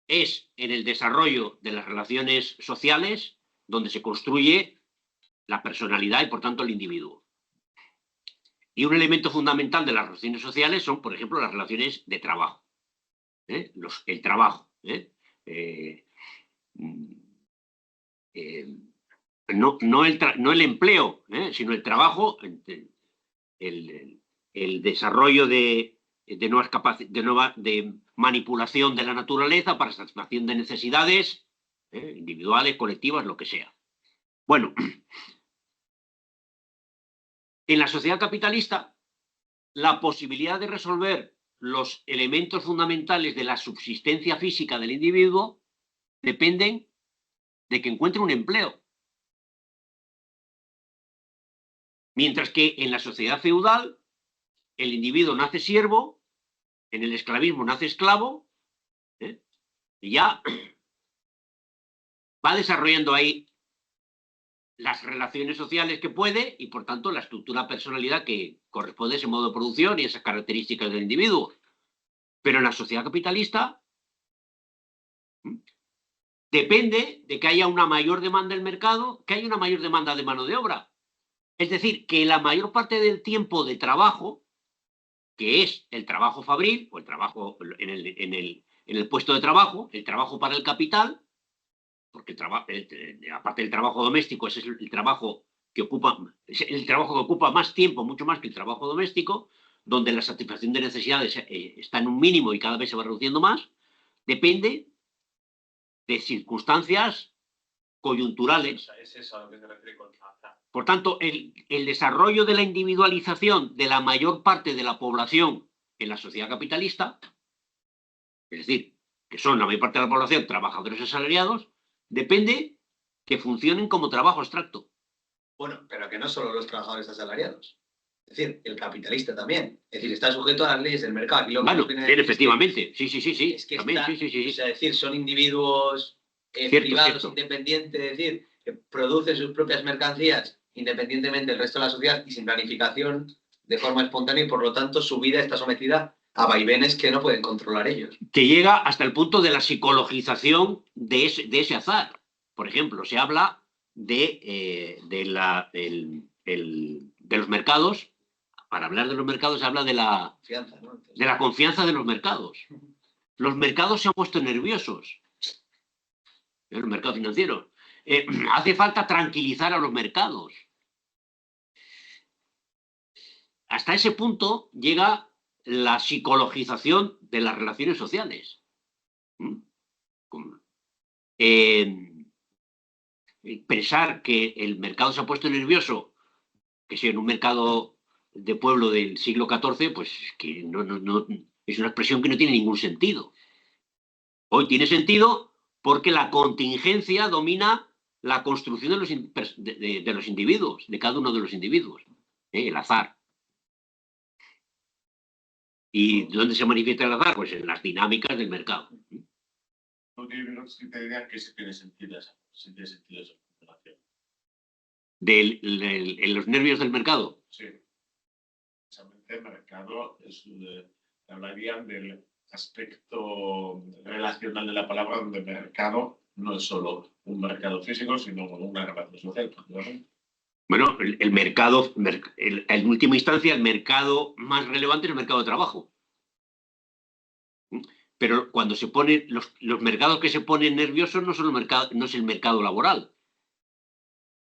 es en el desarrollo de las relaciones sociales donde se construye la personalidad y, por tanto, el individuo. Y un elemento fundamental de las relaciones sociales son, por ejemplo, las relaciones de trabajo. El trabajo. No el empleo, sino el trabajo, el desarrollo de manipulación de la naturaleza para satisfacción de necesidades individuales, colectivas, lo que sea. Bueno, en la sociedad capitalista, la posibilidad de resolver los elementos fundamentales de la subsistencia física del individuo dependen de que encuentre un empleo. Mientras que en la sociedad feudal, el individuo nace siervo, en el esclavismo nace esclavo, y ya va desarrollando ahí las relaciones sociales que puede y, por tanto, la estructura de personalidad que corresponde a ese modo de producción y esas características del individuo. Pero en la sociedad capitalista depende de que haya una mayor demanda del mercado, que haya una mayor demanda de mano de obra. Es decir, que la mayor parte del tiempo de trabajo, que es el trabajo fabril o el trabajo en el puesto de trabajo, el trabajo para el capital, porque aparte del trabajo doméstico, ese es el trabajo que ocupa más tiempo, mucho más que el trabajo doméstico, donde la satisfacción de necesidades está en un mínimo y cada vez se va reduciendo más, depende de circunstancias coyunturales. Es eso a lo que se refiere con azar. Por tanto, el desarrollo de la individualización de la mayor parte de la población en la sociedad capitalista, es decir, que son la mayor parte de la población trabajadores asalariados, depende que funcionen como trabajo abstracto. Bueno, pero que no solo los trabajadores asalariados. Es decir, el capitalista también. Es decir, está sujeto a las leyes del mercado. Aquí lo que Bueno, nos viene a decir efectivamente, sí, es que también, está, sí. o sea, es decir, son individuos Cierto, privados, cierto. independientes, es decir, que producen sus propias mercancías independientemente del resto de la sociedad y sin planificación de forma espontánea y por lo tanto su vida está sometida a vaivenes que no pueden controlar ellos. Que llega hasta el punto de la psicologización de ese azar. Por ejemplo, se habla de los mercados. Para hablar de los mercados se habla de la Confianza, ¿no? Entonces, de la confianza de los mercados. Los mercados se han puesto nerviosos. Los mercados financieros. Hace falta tranquilizar a los mercados. Hasta ese punto llega la psicologización de las relaciones sociales. Pensar que el mercado se ha puesto nervioso, que si en un mercado de pueblo del siglo XIV, pues que no, es una expresión que no tiene ningún sentido. Hoy tiene sentido porque la contingencia domina la construcción de los individuos, de cada uno de los individuos, el azar. ¿Y dónde se manifiesta el azar? Pues en las dinámicas del mercado. Los libros que te dirían que sí tiene sentido esa relación. En los nervios del mercado. Sí. Precisamente el mercado hablarían del aspecto relacional de la palabra, donde mercado no es solo un mercado físico, sino una relación social. Bueno, el mercado, en última instancia, el mercado más relevante es el mercado de trabajo. Pero cuando se ponen los mercados que se ponen nerviosos no es el mercado laboral.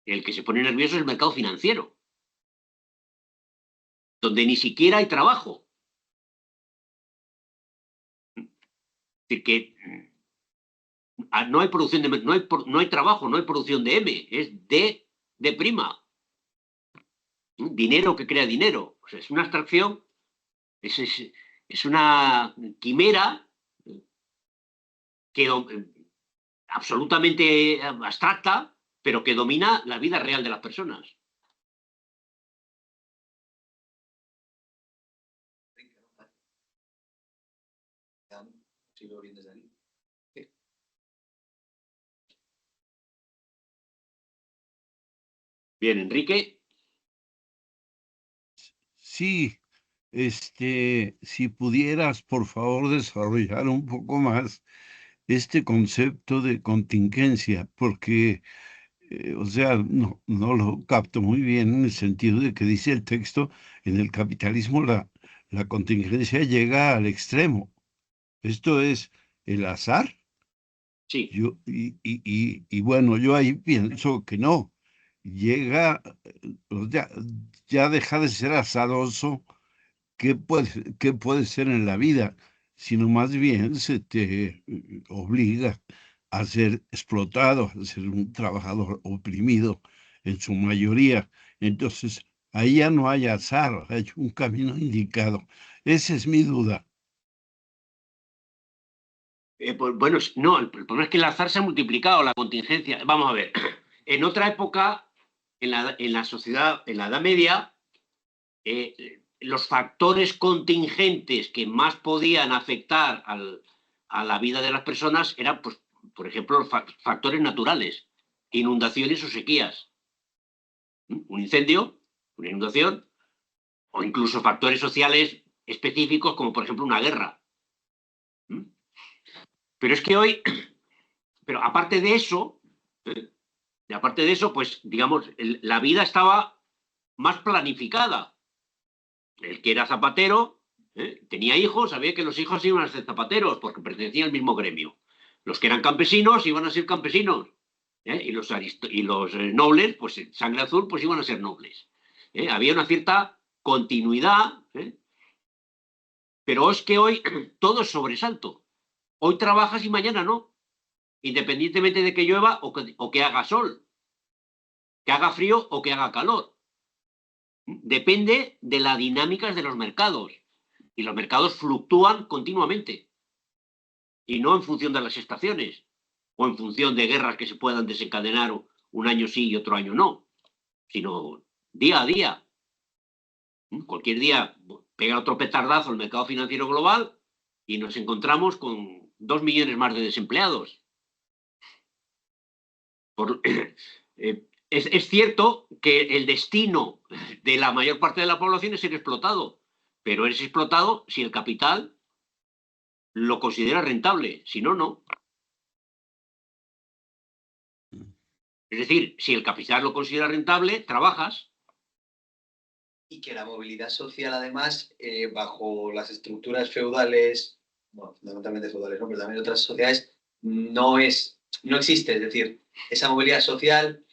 El que se pone nervioso es el mercado financiero, donde ni siquiera hay trabajo. Es decir, que no hay producción no hay trabajo, no hay producción de M, es de prima. Dinero que crea dinero. O sea, es una abstracción, es una quimera que absolutamente abstracta, pero que domina la vida real de las personas. si lo bien desde ahí. Bien, Enrique. Sí, si pudieras, por favor, desarrollar un poco más este concepto de contingencia, porque, o sea, no lo capto muy bien en el sentido de que dice el texto, en el capitalismo la contingencia llega al extremo. Esto es el azar. Sí. Y bueno, yo ahí pienso que no. Llega, ya deja de ser azaroso. ¿Qué puede ser en la vida? Sino más bien se te obliga a ser explotado, a ser un trabajador oprimido en su mayoría. Entonces, ahí ya no hay azar, hay un camino indicado. Esa es mi duda. Pues, bueno, no, el problema es que el azar se ha multiplicado, la contingencia. Vamos a ver, en otra época, en la sociedad, en la Edad Media, los factores contingentes que más podían afectar a la vida de las personas eran, pues, por ejemplo, los factores naturales, inundaciones o sequías. Un incendio, una inundación, o incluso factores sociales específicos como, por ejemplo, una guerra. Pero es que hoy, pero aparte de eso, pues, digamos, la vida estaba más planificada. El que era zapatero tenía hijos, sabía que los hijos iban a ser zapateros porque pertenecían al mismo gremio. Los que eran campesinos iban a ser campesinos. Y los nobles, pues sangre azul, pues iban a ser nobles. Había una cierta continuidad. Pero es que hoy todo es sobresalto. Hoy trabajas y mañana no. independientemente de que llueva o que haga sol, que haga frío o que haga calor. Depende de las dinámicas de los mercados. Y los mercados fluctúan continuamente. Y no en función de las estaciones o en función de guerras que se puedan desencadenar un año sí y otro año no, sino día a día. Cualquier día pega otro petardazo el mercado financiero global y nos encontramos con 2 millones más de desempleados. Es cierto que el destino de la mayor parte de la población es ser explotado, pero eres explotado si el capital lo considera rentable, si no, no. Es decir, si el capital lo considera rentable, trabajas. Y que la movilidad social, además, bajo las estructuras feudales, bueno, fundamentalmente feudales, ¿no? Pero también otras sociedades, no existe. Es decir, esa movilidad social,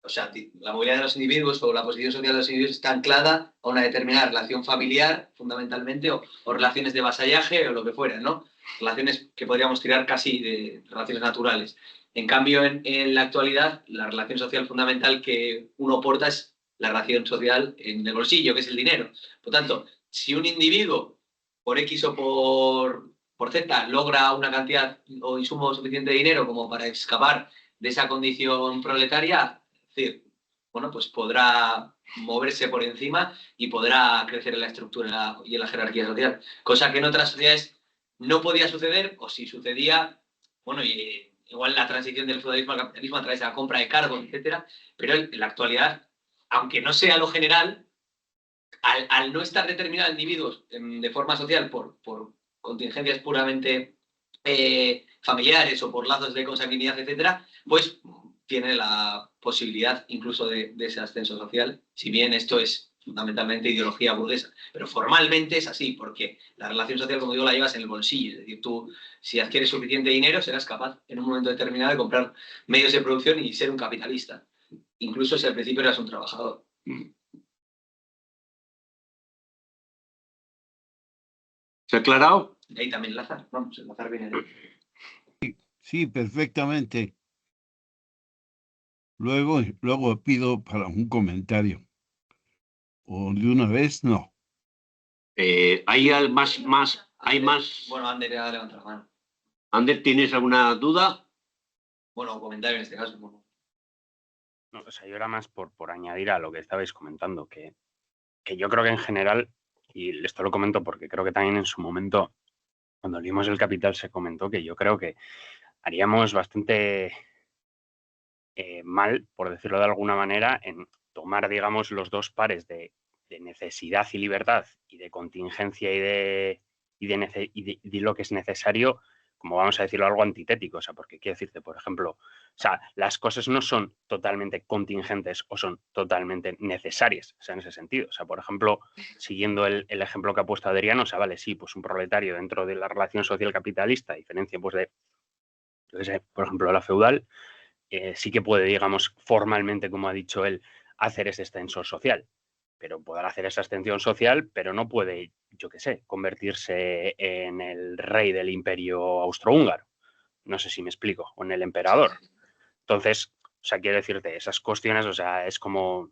o sea, la movilidad de los individuos o la posición social de los individuos está anclada a una determinada relación familiar, fundamentalmente, o relaciones de vasallaje o lo que fuera, ¿no? Relaciones que podríamos tirar casi de relaciones naturales. En cambio, en la actualidad, la relación social fundamental que uno porta es la relación social en el bolsillo, que es el dinero. Por tanto, si un individuo, por X o por Z, logra una cantidad o insumo suficiente de dinero como para escapar de esa condición proletaria, es decir, bueno, pues podrá moverse por encima y podrá crecer en la estructura y en la jerarquía social. Cosa que en otras sociedades no podía suceder, o si sucedía, bueno, y igual la transición del feudalismo al capitalismo a través de la compra de cargos, etcétera, pero en la actualidad, aunque no sea lo general, al no estar determinado individuos de forma social por contingencias puramente familiares o por lazos de consanguinidad, etcétera, pues tiene la posibilidad incluso de ese ascenso social, si bien esto es fundamentalmente ideología burguesa, pero formalmente es así, porque la relación social, como digo, la llevas en el bolsillo, es decir, tú, si adquieres suficiente dinero, serás capaz en un momento determinado de comprar medios de producción y ser un capitalista, incluso si al principio eras un trabajador. ¿Se ha aclarado? Y ahí también Lázaro, vamos, el Lázaro viene de ahí. Sí, perfectamente. Luego pido para un comentario. ¿O de una vez? No. ¿Hay más? Bueno, Ander ya levanta la mano. Ander, ¿tienes alguna duda? Bueno, comentario en este caso. Bueno. No, o sea, yo era más por añadir a lo que estabais comentando, que yo creo que en general, y esto lo comento porque creo que también en su momento, cuando leímos El Capital, se comentó que yo creo que haríamos bastante mal, por decirlo de alguna manera, en tomar, digamos, los dos pares de necesidad y libertad y de contingencia y de lo que es necesario, como vamos a decirlo, algo antitético. O sea, porque quiero decirte, por ejemplo, o sea, las cosas no son totalmente contingentes o son totalmente necesarias, o sea, en ese sentido. O sea, por ejemplo, siguiendo el ejemplo que ha puesto Adriano, o sea, vale, sí, pues un proletario dentro de la relación social capitalista, a diferencia, pues de, yo qué sé, por ejemplo, la feudal, sí que puede, digamos, formalmente, como ha dicho él, hacer ese ascensor social. Pero podrá hacer esa ascensión social, pero no puede, yo qué sé, convertirse en el rey del imperio austrohúngaro. No sé si me explico, o en el emperador. Entonces, o sea, quiero decirte, esas cuestiones, o sea, es como,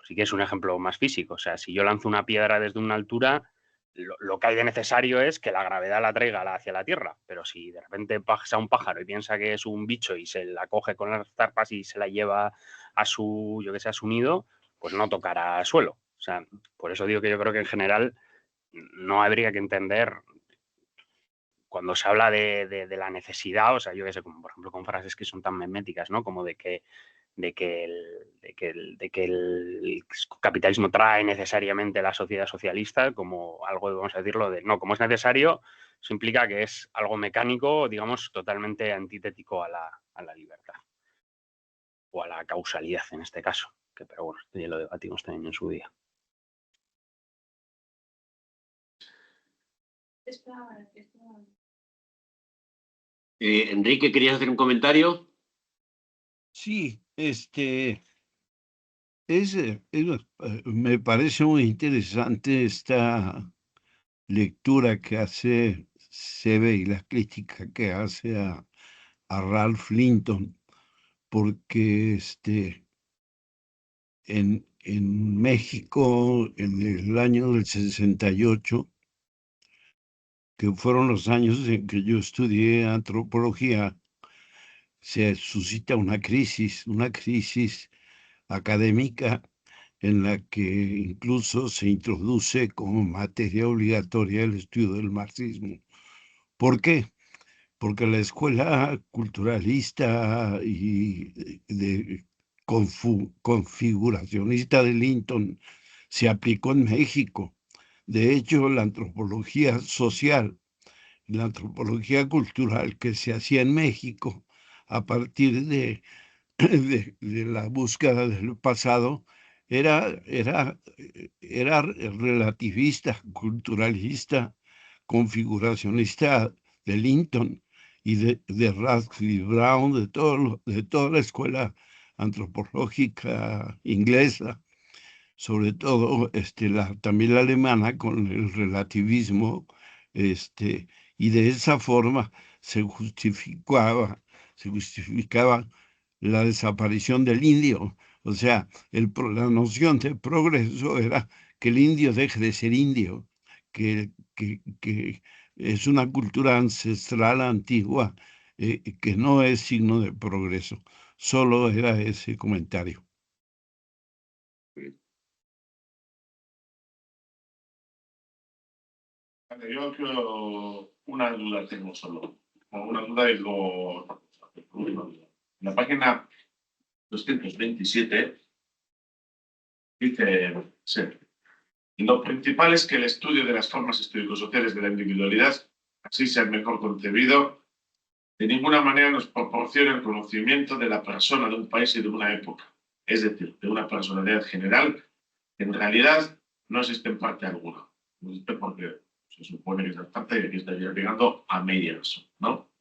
si quieres un ejemplo más físico, o sea, si yo lanzo una piedra desde una altura, lo que hay de necesario es que la gravedad la traiga hacia la Tierra, pero si de repente pasa un pájaro y piensa que es un bicho y se la coge con las zarpas y se la lleva a su, yo que sé, a su nido, pues no tocará suelo. O sea, por eso digo que yo creo que en general no habría que entender cuando se habla de la necesidad, o sea, yo qué sé, como por ejemplo con frases que son tan meméticas, ¿no? Como de que el capitalismo trae necesariamente la sociedad socialista, como algo, vamos a decirlo, de no, como es necesario, eso implica que es algo mecánico, digamos, totalmente antitético a la libertad o a la causalidad en este caso, que pero bueno, ya lo debatimos también en su día. Enrique, ¿querías hacer un comentario? Sí, me parece muy interesante esta lectura que hace Sebe y la crítica que hace a a Ralph Linton, porque en México, en el año del 68, que fueron los años en que yo estudié antropología, se suscita una crisis académica en la que incluso se introduce como materia obligatoria el estudio del marxismo. ¿Por qué? Porque la escuela culturalista y configuracionista de Linton se aplicó en México. De hecho, la antropología social, la antropología cultural que se hacía en México a partir de la búsqueda del pasado era relativista, culturalista, configuracionista de Linton y de Radcliffe Brown, de toda la escuela antropológica inglesa, sobre todo también la alemana con el relativismo, y de esa forma se justificaba la desaparición del indio. O sea, la noción de progreso era que el indio deje de ser indio, que es una cultura ancestral antigua, que no es signo de progreso. Solo era ese comentario. Vale, yo creo una duda tengo solo. Una duda y luego una duda. En la página 227 dice, sí, lo principal es que el estudio de las formas histórico-sociales de la individualidad, así sea mejor concebido, de ninguna manera nos proporciona el conocimiento de la persona de un país y de una época, es decir, de una personalidad general que en realidad no existe en parte alguna. No existe porque se supone que esa parte estaría llegando a medias, ¿no?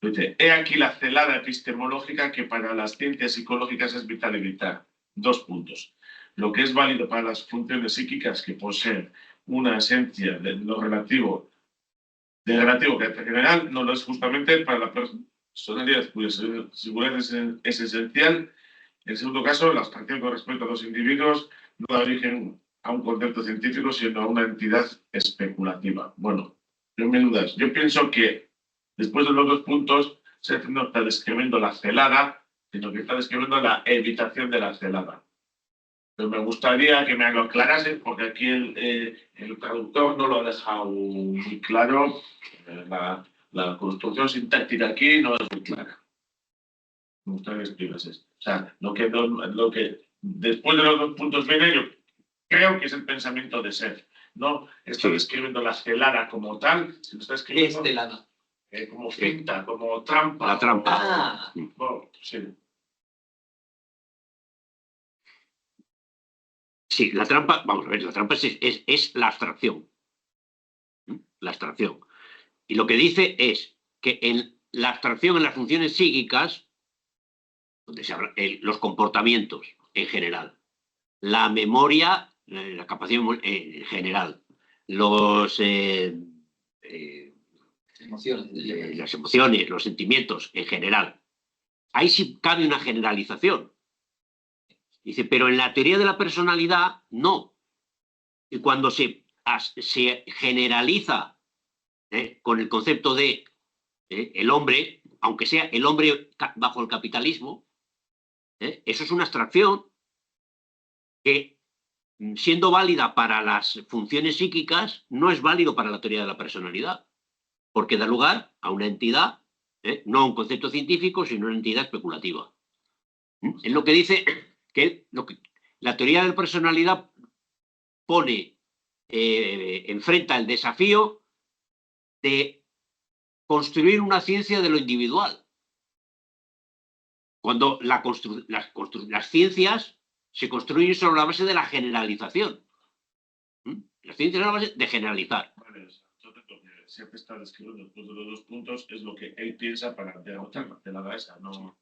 Dice, he aquí la celada epistemológica que para las ciencias psicológicas es vital evitar. 2 puntos. Lo que es válido para las funciones psíquicas que poseen una esencia de lo relativo, de relativo carácter general, no lo es justamente para la personalidad cuya seguridad es esencial. En el segundo caso, la abstracción con respecto a los individuos no da origen a un concepto científico, sino a una entidad especulativa. Bueno, yo pienso que después de los 2 puntos, no está describiendo la celada, sino que está describiendo la evitación de la celada. Pero me gustaría que me lo aclarase, porque aquí el traductor no lo ha dejado muy claro. La construcción sintáctica aquí no es muy clara. Me gustaría que explicas esto. O sea, lo que después de los 2 puntos viene, yo creo que es el pensamiento de Ser. No está describiendo la celada como tal, sino está escribiendo celada. Como finta, como trampa. La trampa. Ah. Bueno, sí. Sí, la trampa, vamos a ver, la trampa es la abstracción. La abstracción. Y lo que dice es que en la abstracción, en las funciones psíquicas, donde se habla, los comportamientos en general, la memoria, la capacidad en general, las emociones, los sentimientos en general. Ahí sí cabe una generalización. Dice, pero en la teoría de la personalidad, no. Y cuando se generaliza con el concepto de el hombre, aunque sea el hombre bajo el capitalismo, eso es una abstracción que, siendo válida para las funciones psíquicas, no es válido para la teoría de la personalidad, porque da lugar a una entidad, no a un concepto científico, sino a una entidad especulativa. Es lo que dice que la teoría de la personalidad pone, enfrenta el desafío de construir una ciencia de lo individual. Cuando las ciencias se construyen sobre la base de la generalización. Las ciencias son la base de generalizar. Vale, entonces lo que siempre está describiendo después de los 2 puntos es lo que él piensa para derrotar la celada esa, no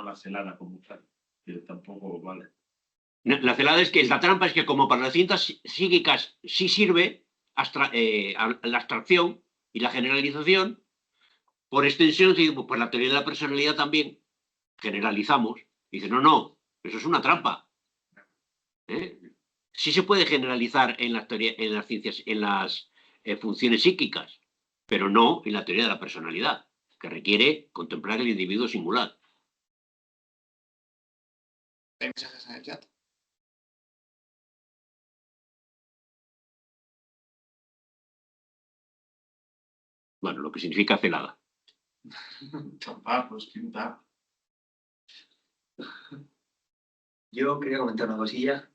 la celada como tal, que tampoco vale. La celada es que la trampa es que, como para las ciencias psíquicas sí sirve la abstracción y la generalización, por extensión, pues la teoría de la personalidad también generalizamos. Dice, no, eso es una trampa. Sí se puede generalizar en las ciencias, en las funciones psíquicas, pero no en la teoría de la personalidad, que requiere contemplar el individuo singular. ¿Hay mensajes en el chat? Bueno, lo que significa celada. Trampa, pues quinta. Yo quería comentar una cosilla.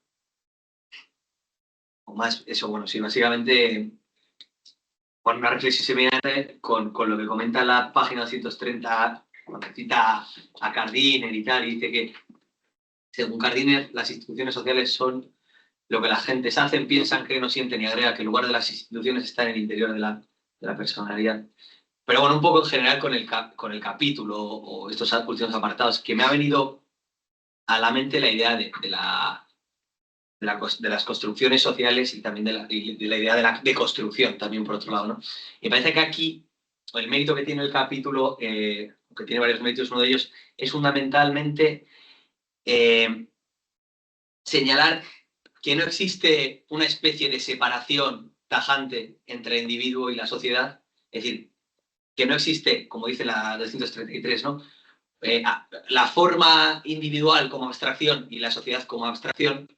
O más, eso, bueno, sí, básicamente, bueno, una reflexión similar con lo que comenta la página 230, cuando cita a Gardiner y tal, y dice que, según Gardiner, las instituciones sociales son lo que las gentes hacen, piensan, creen o sienten, y agrega que el lugar de las instituciones está en el interior de la personalidad. Pero bueno, un poco en general con el capítulo o estos últimos apartados, que me ha venido a la mente la idea de las construcciones sociales y también de la idea de la deconstrucción, también por otro lado, ¿no? Y me parece que aquí el mérito que tiene el capítulo, que tiene varios méritos, uno de ellos es fundamentalmente señalar que no existe una especie de separación tajante entre el individuo y la sociedad, es decir, que no existe, como dice la 233, ¿no? La forma individual como abstracción y la sociedad como abstracción.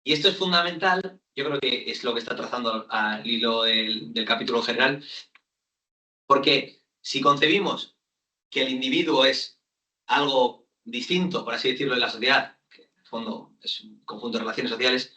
Y esto es fundamental, yo creo que es lo que está trazando al hilo del capítulo general, porque si concebimos que el individuo es algo distinto, por así decirlo, de la sociedad, que en el fondo es un conjunto de relaciones sociales,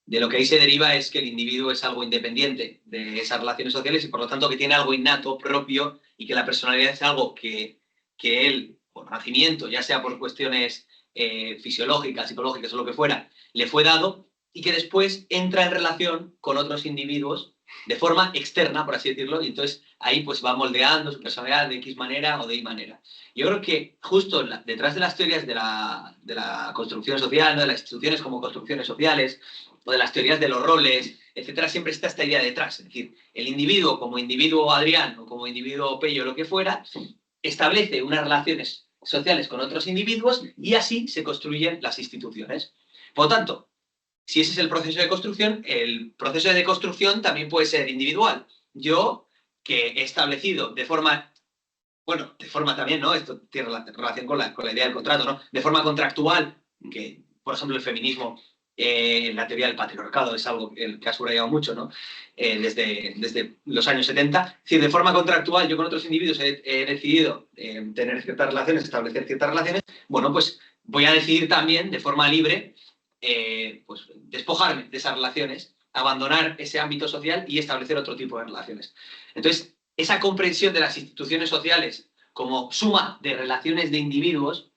de lo que ahí se deriva es que el individuo es algo independiente de esas relaciones sociales y por lo tanto que tiene algo innato, propio, y que la personalidad es algo que él, por nacimiento, ya sea por cuestiones fisiológicas, psicológicas o lo que fuera, le fue dado y que después entra en relación con otros individuos de forma externa, por así decirlo, y entonces ahí pues va moldeando su personalidad de X manera o de Y manera. Yo creo que justo detrás de las teorías de la construcción social, ¿no? De las instituciones como construcciones sociales, o de las teorías de los roles, etcétera, siempre está esta idea detrás. Es decir, el individuo como individuo Adrián o como individuo Pello, lo que fuera, establece unas relaciones sociales con otros individuos y así se construyen las instituciones. Por lo tanto, si ese es el proceso de construcción, el proceso de deconstrucción también puede ser individual. Yo, que he establecido de forma, bueno, de forma también, ¿no? Esto tiene relación con la idea del contrato, ¿no? De forma contractual, que, por ejemplo, el feminismo, la teoría del patriarcado es algo que ha subrayado mucho, ¿no? Desde los años 70. Es decir, de forma contractual, yo con otros individuos he decidido tener ciertas relaciones, establecer ciertas relaciones. Bueno, pues voy a decidir también, de forma libre, pues despojarme de esas relaciones, abandonar ese ámbito social y establecer otro tipo de relaciones. Entonces, esa comprensión de las instituciones sociales como suma de relaciones de individuos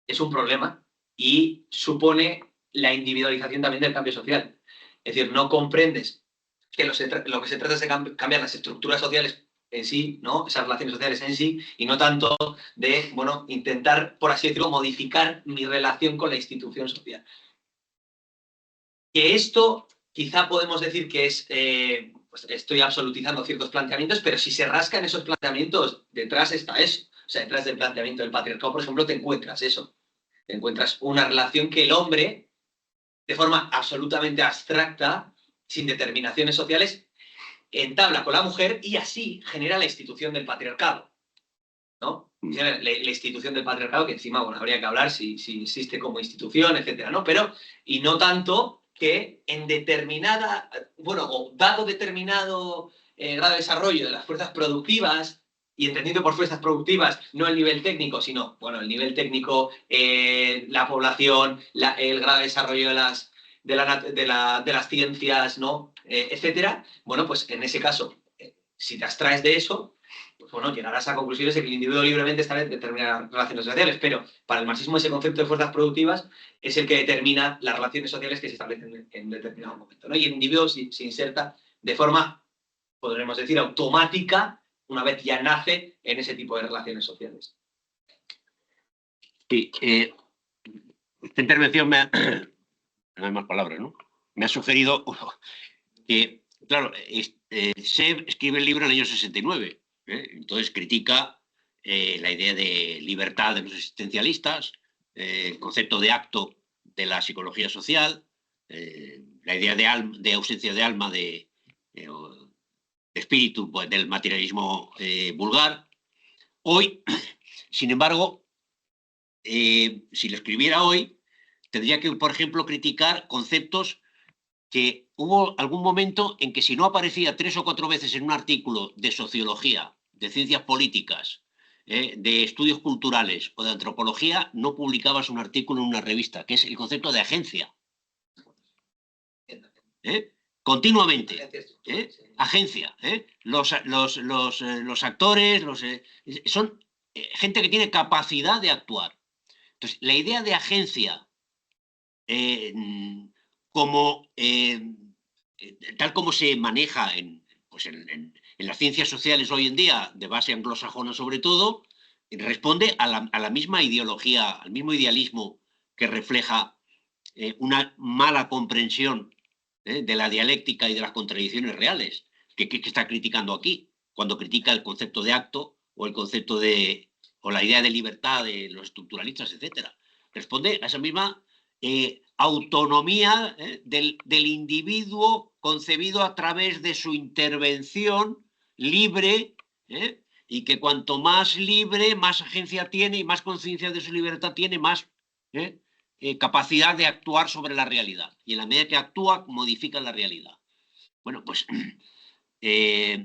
es un problema y supone la individualización también del cambio social. Es decir, no comprendes que lo que se trata es de cambiar las estructuras sociales en sí, ¿no? Esas relaciones sociales en sí, y no tanto de, bueno, intentar, por así decirlo, modificar mi relación con la institución social. Que esto quizá podemos decir que es, pues estoy absolutizando ciertos planteamientos, pero si se rascan esos planteamientos, detrás está eso. O sea, detrás del planteamiento del patriarcado, por ejemplo, te encuentras eso. Te encuentras una relación que el hombre, de forma absolutamente abstracta, sin determinaciones sociales, entabla con la mujer y así genera la institución del patriarcado, ¿no? La institución del patriarcado, que encima, bueno, habría que hablar si existe como institución, etcétera, ¿no? Pero, y no tanto que en determinada, bueno, o dado determinado grado de desarrollo de las fuerzas productivas, y entendiendo por fuerzas productivas no el nivel técnico, sino, bueno, el nivel técnico, la población, el grado de desarrollo de las ciencias, ¿no? Etcétera, bueno, pues en ese caso, si te abstraes de eso, pues bueno, llegarás a conclusiones de que el individuo libremente establece determinadas relaciones sociales, pero para el marxismo ese concepto de fuerzas productivas es el que determina las relaciones sociales que se establecen en determinado momento, ¿no? Y el individuo se inserta de forma, podremos decir, automática, una vez ya nace en ese tipo de relaciones sociales. Sí, esta intervención no hay más palabras, ¿no? Me ha sugerido que, claro, Seb escribe el libro en el año 69. Entonces critica la idea de libertad de los existencialistas, el concepto de acto de la psicología social, la idea de ausencia de alma, de espíritu, pues, del materialismo vulgar. Hoy, sin embargo, si lo escribiera hoy, tendría que, por ejemplo, criticar conceptos que hubo algún momento en que si no aparecía 3 o 4 veces en un artículo de sociología, de ciencias políticas, de estudios culturales o de antropología, no publicabas un artículo en una revista, que es el concepto de agencia. Continuamente. Agencia. Los actores son gente que tiene capacidad de actuar. Entonces, la idea de agencia, tal como se maneja en las ciencias sociales hoy en día, de base anglosajona sobre todo, responde a la misma ideología, al mismo idealismo que refleja una mala comprensión de la dialéctica y de las contradicciones reales, que está criticando aquí, cuando critica el concepto de acto o el concepto o la idea de libertad de los estructuralistas, etcétera. Responde a esa misma autonomía del individuo concebido a través de su intervención libre, y que cuanto más libre, más agencia tiene y más conciencia de su libertad tiene, más capacidad de actuar sobre la realidad. Y en la medida que actúa, modifica la realidad. Bueno, pues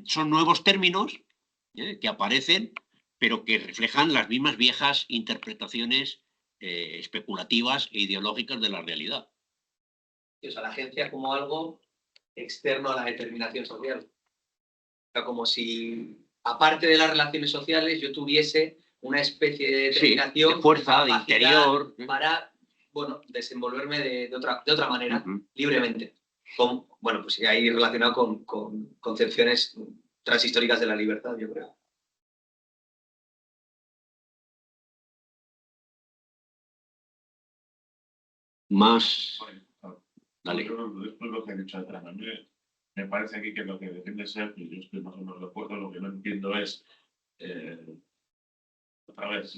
son nuevos términos que aparecen, pero que reflejan las mismas viejas interpretaciones especulativas e ideológicas de la realidad. O sea, la agencia como algo externo a la determinación social. O sea, como si, aparte de las relaciones sociales, yo tuviese una especie de determinación, de fuerza, de interior, para, bueno, desenvolverme de otra manera, libremente. Bueno, pues ahí relacionado con concepciones transhistóricas de la libertad, yo creo. Más. Dale. Después lo que ha dicho atrás, me parece aquí que lo que defiende ser, y yo estoy más o menos de acuerdo, lo que no entiendo es otra vez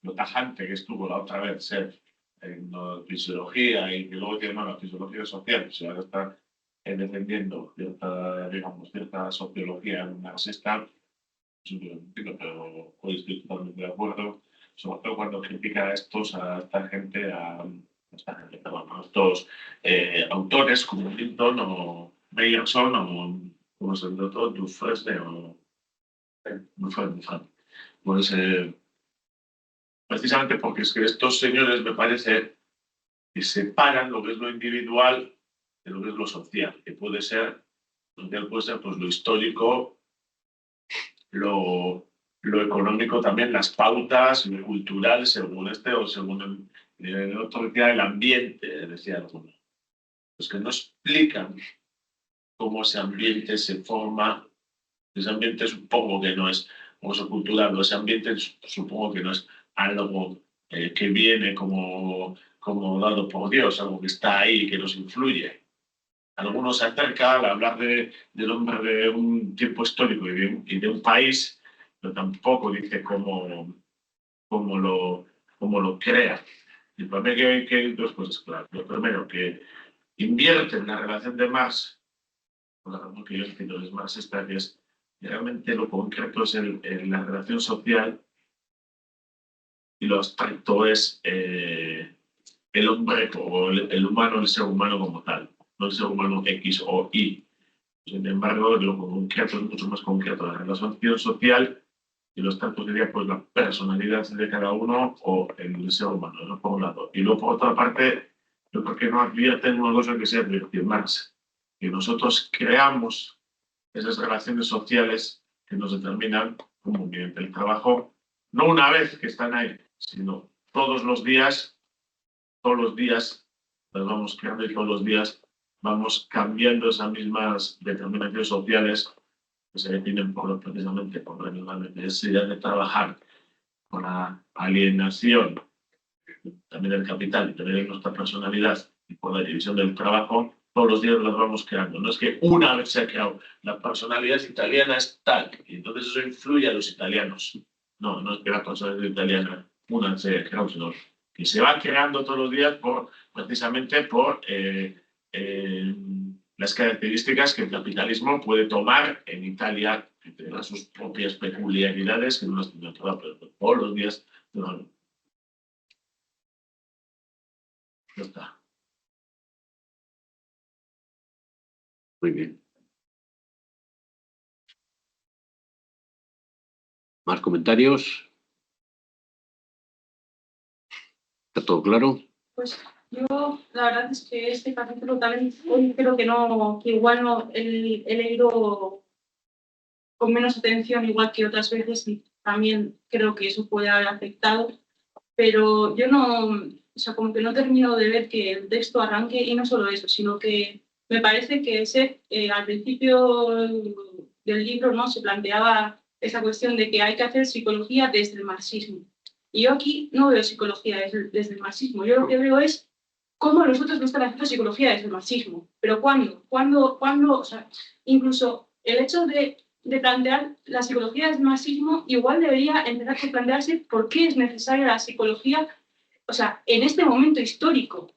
lo tajante que estuvo la otra vez ser en la fisiología y que luego tiene la fisiología social, pues ahora está defendiendo cierta sociología marxista, pero hoy estoy totalmente de acuerdo, sobre todo cuando critica a esta gente, estos autores como Milton o Meyerson o como se llama todo, Dufresne o Dufresne. Pues precisamente porque es que estos señores me parece que separan lo que es lo individual de lo que es lo social, que puede ser pues lo histórico, lo económico también, las pautas, lo cultural, según o según el otro decía, el ambiente, decía alguno. Pues que no explican cómo ese ambiente se forma. Ese ambiente supongo que no es uso cultural, ese ambiente supongo que no es algo que viene como dado por Dios, algo que está ahí, que nos influye. Algunos se acercan al hablar del hombre de un tiempo histórico y de un país, pero tampoco dice cómo lo crea. Y para mí que hay dos cosas claras. Lo primero, que invierte en la relación de Marx, con la razón que yo cito es marxista, que es realmente lo concreto es la relación social y lo abstracto es el hombre o el humano, el ser humano como tal, no el ser humano X o Y. Sin embargo, lo concreto es mucho más concreto, la relación social y lo abstracto sería pues la personalidad de cada uno o el ser humano, ¿no? Por un lado. Y luego, por otra parte, yo creo que no advierten una cosa que se advierte Marx, que nosotros creamos esas relaciones sociales que nos determinan como mediante el trabajo, no una vez que están ahí, sino todos los días las vamos creando y todos los días vamos cambiando esas mismas determinaciones sociales que se definen precisamente por la necesidad de trabajar con la alienación también del capital y también de nuestra personalidad y por la división del trabajo, todos los días las vamos creando. No es que una vez se ha creado, la personalidad italiana es tal, y entonces eso influye a los italianos. No, no es que la personalidad italiana una vez se haya creado, sino que se va creando todos los días precisamente por las características que el capitalismo puede tomar en Italia, que tendrá sus propias peculiaridades, que no las tiene todas, pero todos los días. No. Ya está. Muy bien. ¿Más comentarios? ¿Está todo claro? Pues yo, la verdad es que este capítulo también hoy creo que no, que igual no he leído con menos atención, igual que otras veces, y también creo que eso puede haber afectado, pero yo no, o sea, como que no termino de ver que el texto arranque, y no solo eso, sino que me parece que al principio del libro, ¿no?, se planteaba esa cuestión de que hay que hacer psicología desde el marxismo. Y yo aquí no veo psicología desde el marxismo, yo lo que veo es cómo nosotros no estamos haciendo psicología desde el marxismo. ¿Pero cuándo? ¿Cuándo? O sea, incluso el hecho de plantear la psicología desde el marxismo igual debería empezar a plantearse por qué es necesaria la psicología, o sea, en este momento histórico.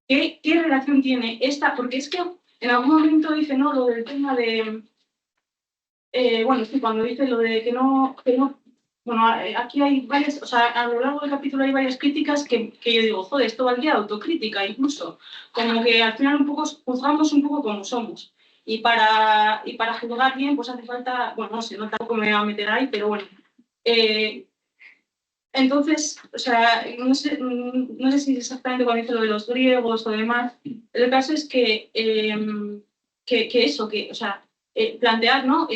¿Qué relación tiene esta? Porque es que en algún momento dice, ¿no?, lo del tema de... bueno, sí, cuando dice lo de que no... Bueno, aquí hay varias, o sea, a lo largo del capítulo hay varias críticas que yo digo, joder, esto valdría autocrítica incluso, como que al final un poco juzgamos un poco como somos. Y para juzgar bien, pues hace falta, bueno, no sé, no tampoco me voy a meter ahí, pero bueno. Entonces, o sea, no sé si exactamente cuando dice lo de los griegos o demás, el caso es que eso, o sea, plantear, ¿no?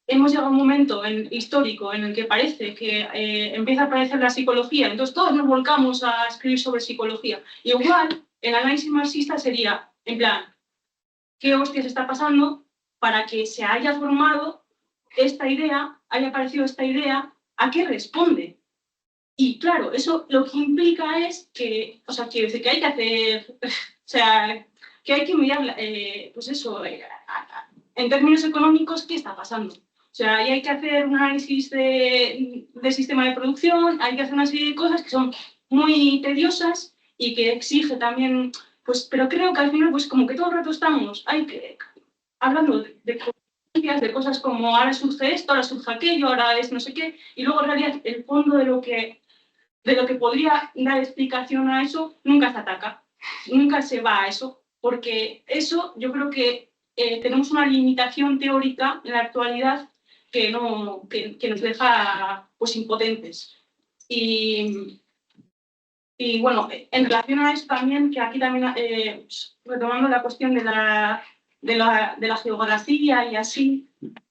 Hemos llegado a un momento histórico en el que parece que empieza a aparecer la psicología, entonces todos nos volcamos a escribir sobre psicología. Y igual, el análisis marxista sería, en plan, ¿qué hostias está pasando para que se haya formado esta idea, haya aparecido esta idea? ¿A qué responde? Y claro, eso lo que implica es que, o sea, quiero decir que hay que hacer, o sea, que hay que mirar, pues eso, en términos económicos, ¿qué está pasando? O sea, ahí hay que hacer un análisis de sistema de producción, hay que hacer una serie de cosas que son muy tediosas y que exige también, pues, pero creo que al final, pues como que todo el rato estamos hablando de cosas como ahora surge esto, ahora surge aquello, ahora es no sé qué, y luego en realidad el fondo de lo que podría dar explicación a eso nunca se ataca, nunca se va a eso, porque eso yo creo que tenemos una limitación teórica en la actualidad que nos deja pues impotentes. Y bueno, en relación a eso también, que aquí también, retomando la cuestión de la geografía y así,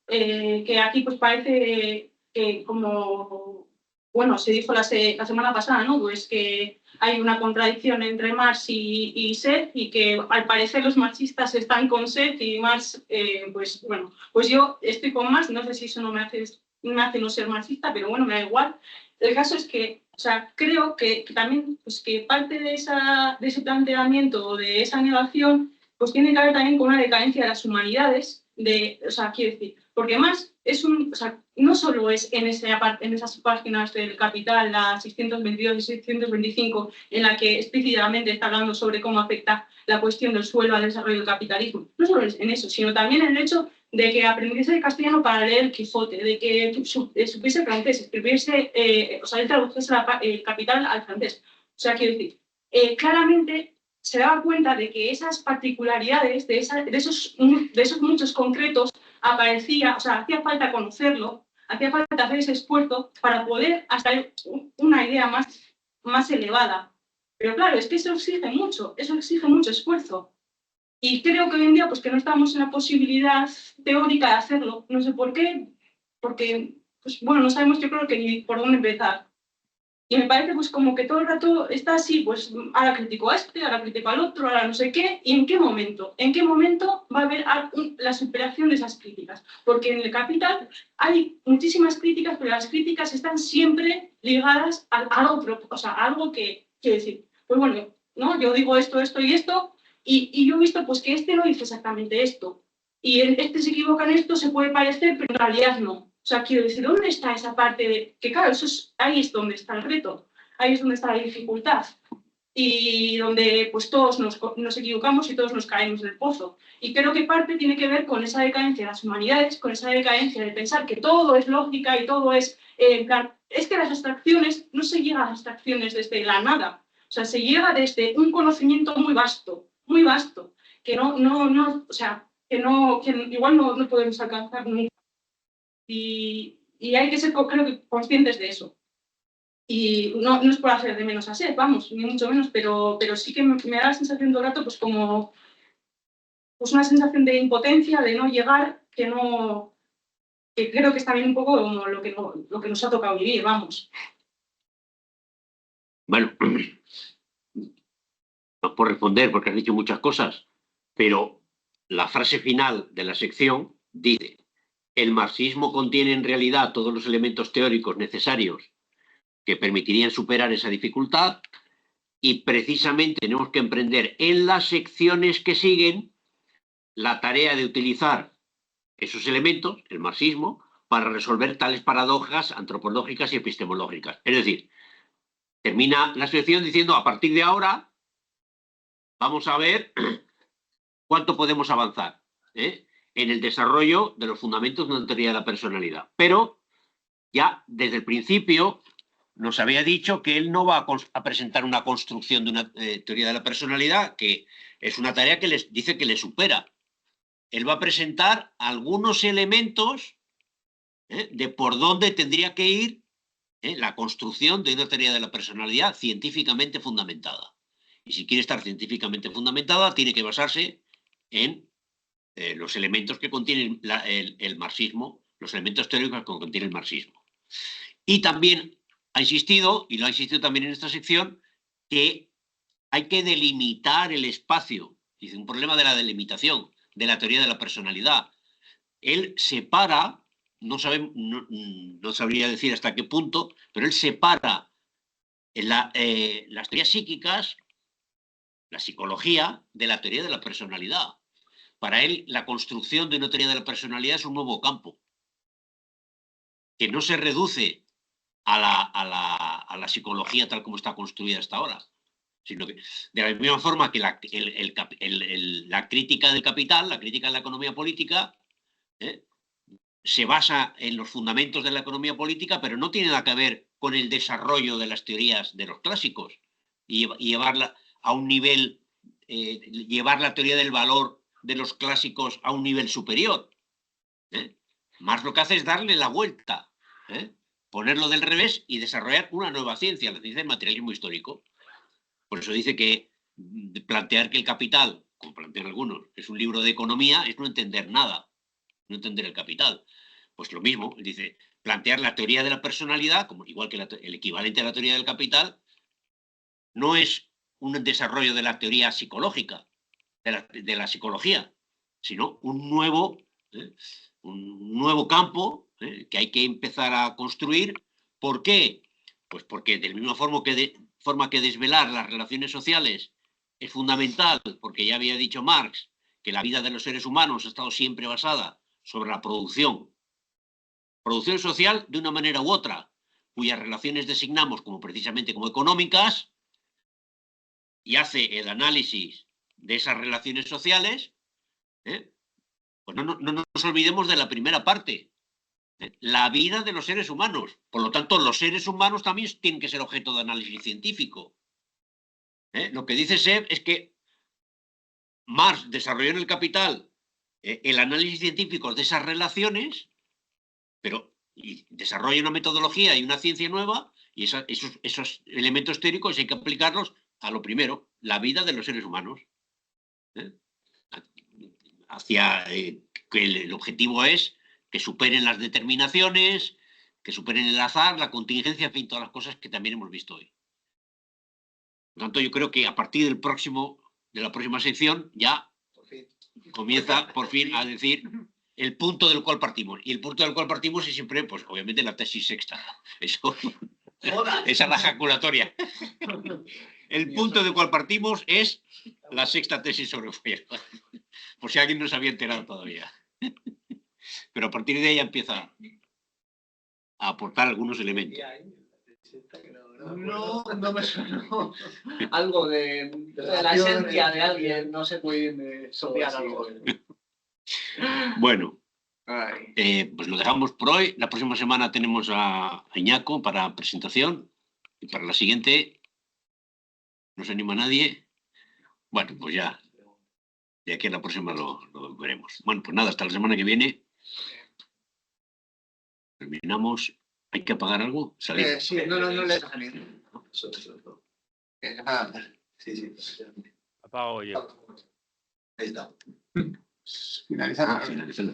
que aquí pues parece que como, bueno, se dijo la semana pasada, ¿no?, pues que hay una contradicción entre Marx y Seth, y que al parecer los marxistas están con Seth y Marx, pues bueno, pues yo estoy con Marx, no sé si eso no me hace no ser marxista, pero bueno, me da igual. El caso es que, o sea, creo que también, pues que parte de ese planteamiento o de esa negación, pues tiene que ver también con una decadencia de las humanidades, o sea, quiero decir, porque más es o sea, no solo es en esas páginas del Capital, la 622 y 625, en la que explícitamente está hablando sobre cómo afecta la cuestión del suelo al desarrollo del capitalismo. No solo es en eso, sino también en el hecho de que aprendiese el castellano para leer el Quijote, de que supiese francés, escribiese, o sea, él tradujese el Capital al francés. O sea, quiero decir, claramente se daba cuenta de que esas particularidades, de esos muchos concretos, aparecía, o sea, hacía falta conocerlo, hacía falta hacer ese esfuerzo para poder hasta una idea más elevada. Pero claro, es que eso exige mucho esfuerzo. Y creo que hoy en día pues que no estamos en la posibilidad teórica de hacerlo. No sé por qué, porque, pues bueno, no sabemos, yo creo que ni por dónde empezar. Y me parece pues como que todo el rato está así, pues ahora critico a este, ahora critico al otro, ahora no sé qué. ¿Y en qué momento? ¿En qué momento va a haber la superación de esas críticas? Porque en el Capital hay muchísimas críticas, pero las críticas están siempre ligadas a algo, o sea, a algo que, quiero decir, pues bueno, ¿no?, yo digo esto y esto, Y yo he visto pues que este no dice exactamente esto. Y este se equivoca en esto, se puede parecer, pero en realidad no. O sea, quiero decir, ¿dónde está esa parte de...? Que claro, ahí es donde está el reto, ahí es donde está la dificultad. Y donde pues todos nos equivocamos y todos nos caemos del pozo. Y creo que parte tiene que ver con esa decadencia de las humanidades, con esa decadencia de pensar que todo es lógica y todo es... en plan, es que las abstracciones, no se llega a las abstracciones desde la nada. O sea, se llega desde un conocimiento muy vasto, que o sea, que igual no podemos alcanzar nunca. Y hay que ser, creo que, conscientes de eso. Y no es por hacer de menos a SED, vamos, ni mucho menos, pero sí que me da la sensación todo el rato, pues como pues una sensación de impotencia, de no llegar, que creo que es también un poco como lo que nos ha tocado vivir, vamos. Bueno, no por responder, porque has dicho muchas cosas, pero la frase final de la sección dice: el marxismo contiene en realidad todos los elementos teóricos necesarios que permitirían superar esa dificultad, y precisamente tenemos que emprender en las secciones que siguen la tarea de utilizar esos elementos, el marxismo, para resolver tales paradojas antropológicas y epistemológicas. Es decir, termina la sección diciendo: a partir de ahora vamos a ver cuánto podemos avanzar en el desarrollo de los fundamentos de una teoría de la personalidad. Pero ya desde el principio nos había dicho que él no va a presentar una construcción de una teoría de la personalidad, que es una tarea que dice que le supera. Él va a presentar algunos elementos de por dónde tendría que ir la construcción de una teoría de la personalidad científicamente fundamentada. Y si quiere estar científicamente fundamentada, tiene que basarse en los elementos que contiene el marxismo, los elementos teóricos que contiene el marxismo. Y también ha insistido, y lo ha insistido también en esta sección, que hay que delimitar el espacio. Dice, un problema de la delimitación de la teoría de la personalidad. Él separa, no sabría decir hasta qué punto, pero él separa las teorías psíquicas, la psicología, de la teoría de la personalidad. Para él, la construcción de una teoría de la personalidad es un nuevo campo, que no se reduce a la psicología tal como está construida hasta ahora, sino que de la misma forma que la crítica del capital, la crítica de la economía política, se basa en los fundamentos de la economía política, pero no tiene nada que ver con el desarrollo de las teorías de los clásicos y llevarla a un nivel, llevar la teoría del valor de los clásicos a un nivel superior. Marx lo que hace es darle la vuelta, ponerlo del revés y desarrollar una nueva ciencia, la ciencia del materialismo histórico. Por eso dice que plantear que el Capital, como plantean algunos, es un libro de economía, es no entender nada, no entender el Capital. Pues lo mismo, dice, plantear la teoría de la personalidad, como igual que el equivalente a la teoría del Capital, no es un desarrollo de la teoría psicológica, de la psicología, sino un nuevo campo que hay que empezar a construir. ¿Por qué? Pues porque de la misma forma que desvelar las relaciones sociales es fundamental, porque ya había dicho Marx que la vida de los seres humanos ha estado siempre basada sobre la producción social de una manera u otra, cuyas relaciones designamos precisamente como económicas, y hace el análisis de esas relaciones sociales, pues no nos olvidemos de la primera parte, la vida de los seres humanos. Por lo tanto, los seres humanos también tienen que ser objeto de análisis científico. Lo que dice Seb es que Marx desarrolló en el Capital el análisis científico de esas relaciones, pero desarrolla una metodología y una ciencia nueva, y esos elementos teóricos hay que aplicarlos a lo primero, la vida de los seres humanos. Hacia que el objetivo es que superen las determinaciones, que superen el azar, la contingencia, en fin, todas las cosas que también hemos visto hoy. Por lo tanto, yo creo que a partir de la próxima sección ya comienza por fin a decir el punto del cual partimos. Y el punto del cual partimos es siempre, pues obviamente, la tesis sexta. Esa es la ejaculatoria. el punto del cual partimos es la sexta tesis sobre Feuerbach, por si alguien no se había enterado todavía. Pero a partir de ahí empieza a aportar algunos elementos. No me sonó algo de la esencia de alguien, no sé muy bien sopiar algo. Bueno, Ay. pues lo dejamos por hoy. La próxima semana tenemos a Iñaco para presentación y para la siguiente no se anima nadie. Bueno, pues ya, de aquí a la próxima lo veremos. Bueno, pues nada, hasta la semana que viene. Terminamos. ¿Hay que apagar algo? Salir. Sí, no le deja salir. Sí. Apago yo. Ahí está. Finalizar. Finalizando.